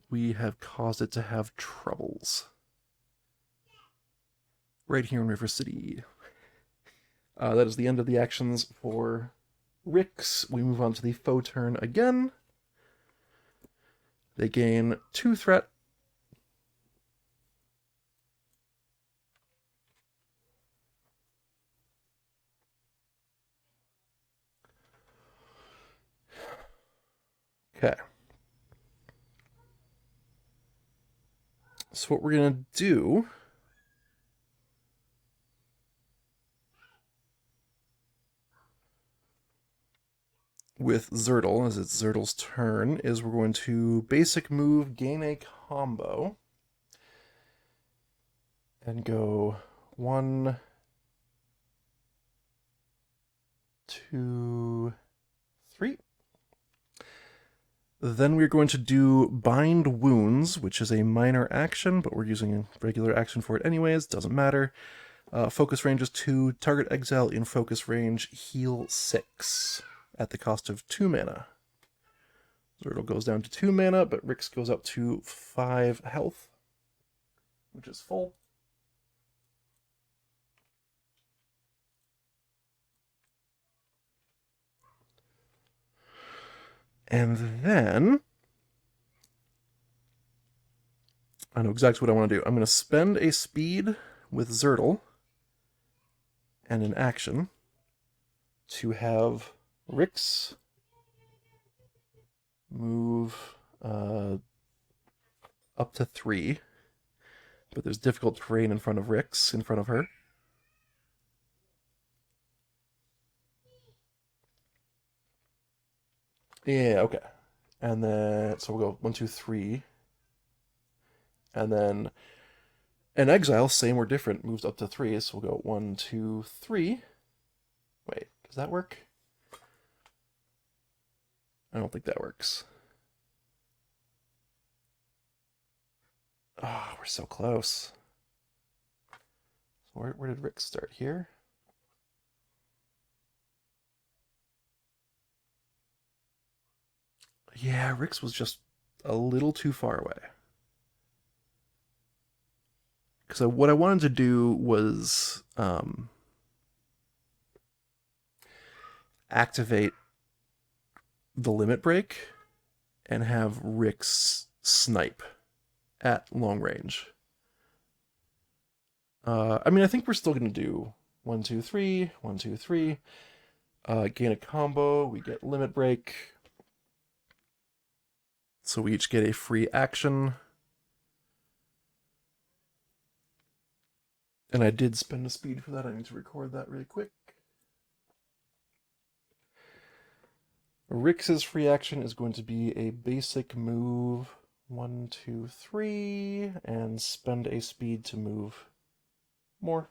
we have caused it to have troubles. Right here in River City. That is the end of the actions for Rix. We move on to the foe turn again. They gain 2 threat. Okay. So what we're going to do with Zertle, as it's Zertle's turn, is we're going to basic move, gain a combo, and go 1, 2, 3. Then we're going to do Bind Wounds, which is a minor action, but we're using a regular action for it anyways, doesn't matter. Focus range is 2, target exile in focus range, heal 6, at the cost of 2 mana. Zertle goes down to 2 mana, but Rix goes up to 5 health, which is full. And then I know exactly what I want to do. I'm going to spend a speed with Zertle and an action to have Rix move up to 3. But there's difficult terrain in front of Rix, in front of her. Yeah, okay. And then, so we'll go 1, 2, 3. And then an exile, same or different, moves up to 3. So we'll go 1, 2, 3. Wait, does that work? I don't think that works. Oh, we're so close. So where did Rick start? Here? Yeah, Rick's was just a little too far away. Because what I wanted to do was activate the limit break and have Rick's snipe at long range. I mean, I think we're still going to do 1, 2, 3, 1, 2, 3. Gain a combo, we get limit break. So we each get a free action. And I did spend a speed for that. I need to record that really quick. Rix's free action is going to be a basic move 1, 2, 3, and spend a speed to move more.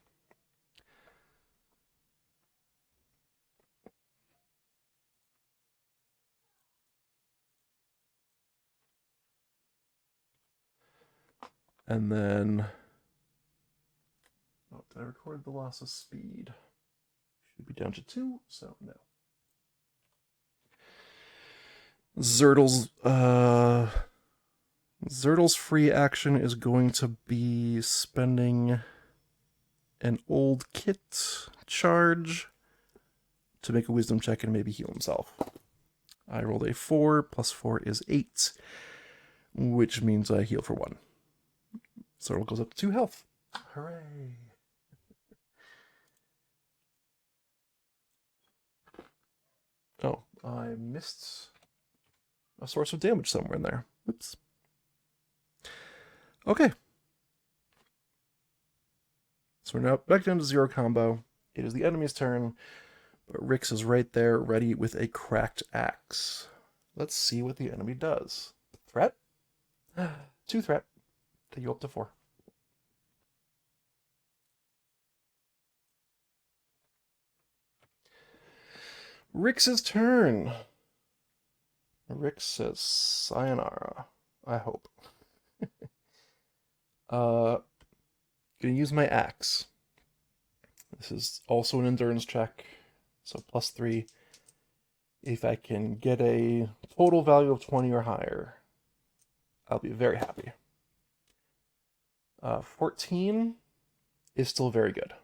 And then, oh, did I record the loss of speed? Should be down to 2, so no. Zertle's free action is going to be spending an old kit charge to make a wisdom check and maybe heal himself. I rolled a 4, plus 4 is 8, which means I heal for 1. Zertle goes up to 2 health. Hooray! Oh, I missed a source of damage somewhere in there. Oops. Okay. So we're now back down to 0 combo. It is the enemy's turn, but Rix is right there, ready with a cracked axe. Let's see what the enemy does. Threat? 2 threat. Take you up to 4. Rix's turn. Rix says sayonara. I hope. Gonna use my axe. This is also an endurance check, so plus 3. If I can get a total value of 20 or higher, I'll be very happy. 14 is still very good.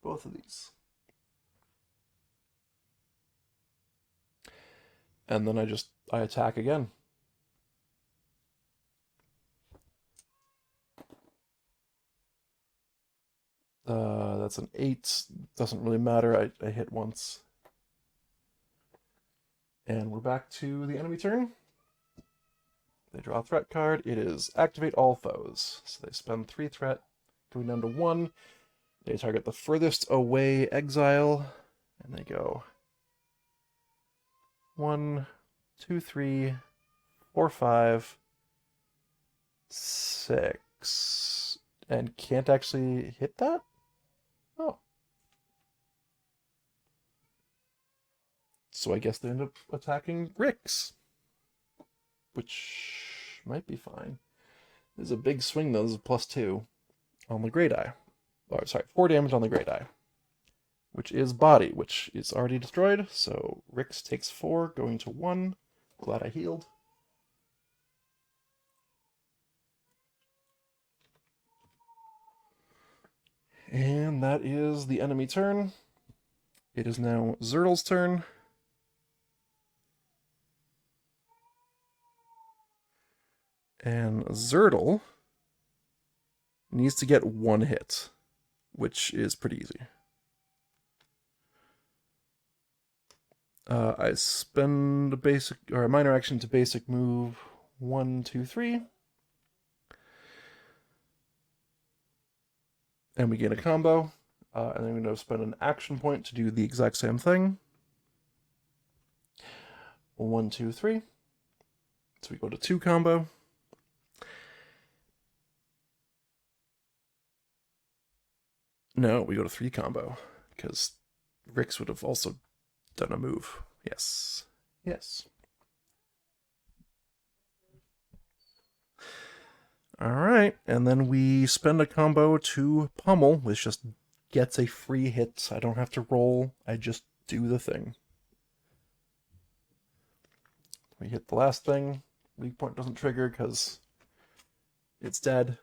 Both of these. And then I attack again. That's an 8. Doesn't really matter. I hit once. And we're back to the enemy turn. They draw a threat card. It is activate all foes. So they spend 3 threat, going down to 1. They target the furthest away exile, and they go 1, 2, 3, 4, 5, 6, and can't actually hit that? Oh. So I guess they end up attacking Rix, which might be fine. There's a big swing though. This is +2 on the Great Eye. Oh, sorry, 4 damage on the Great Eye, which is body, which is already destroyed. So Rix takes 4, going to 1. Glad I healed. And that is the enemy turn. It is now Zertl's turn. And Zertl needs to get 1 hit, which is pretty easy. I spend a minor action to basic move 1, 2, 3. And we gain a combo. And then I'm going to spend an action point to do the exact same thing. 1, 2, 3. So we go to 2 combo. No, we go to 3 combo, because Rix would have also done a move. Yes. Yes. Alright, and then we spend a combo to pummel, which just gets a free hit. I don't have to roll, I just do the thing. We hit the last thing. Weak point doesn't trigger because it's dead.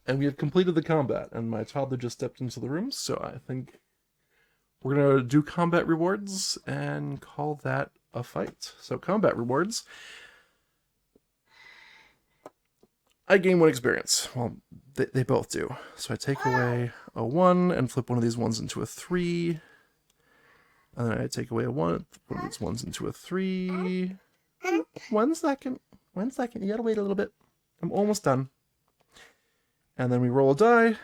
And we have completed the combat, and my toddler just stepped into the room, so I think we're going to do combat rewards and call that a fight. So combat rewards. I gain 1 experience. Well, they both do. So I take away a 1 and flip one of these ones into a 3. And then I take away a 1, flip one of these ones into a 3. 1 second. 1 second. You gotta wait a little bit. I'm almost done. And then we roll a die.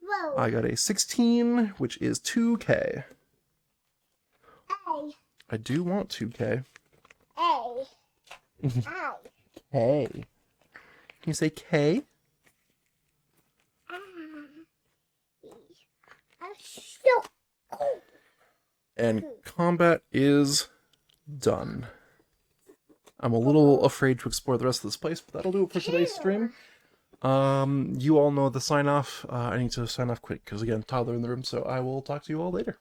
Whoa. I got a 16, which is 2k. A. I do want 2k. A. K. Can you say K? And combat is done. I'm a little afraid to explore the rest of this place, but that'll do it for today's stream. You all know the sign off. I need to sign off quick because, again, toddler in the room, so I will talk to you all later.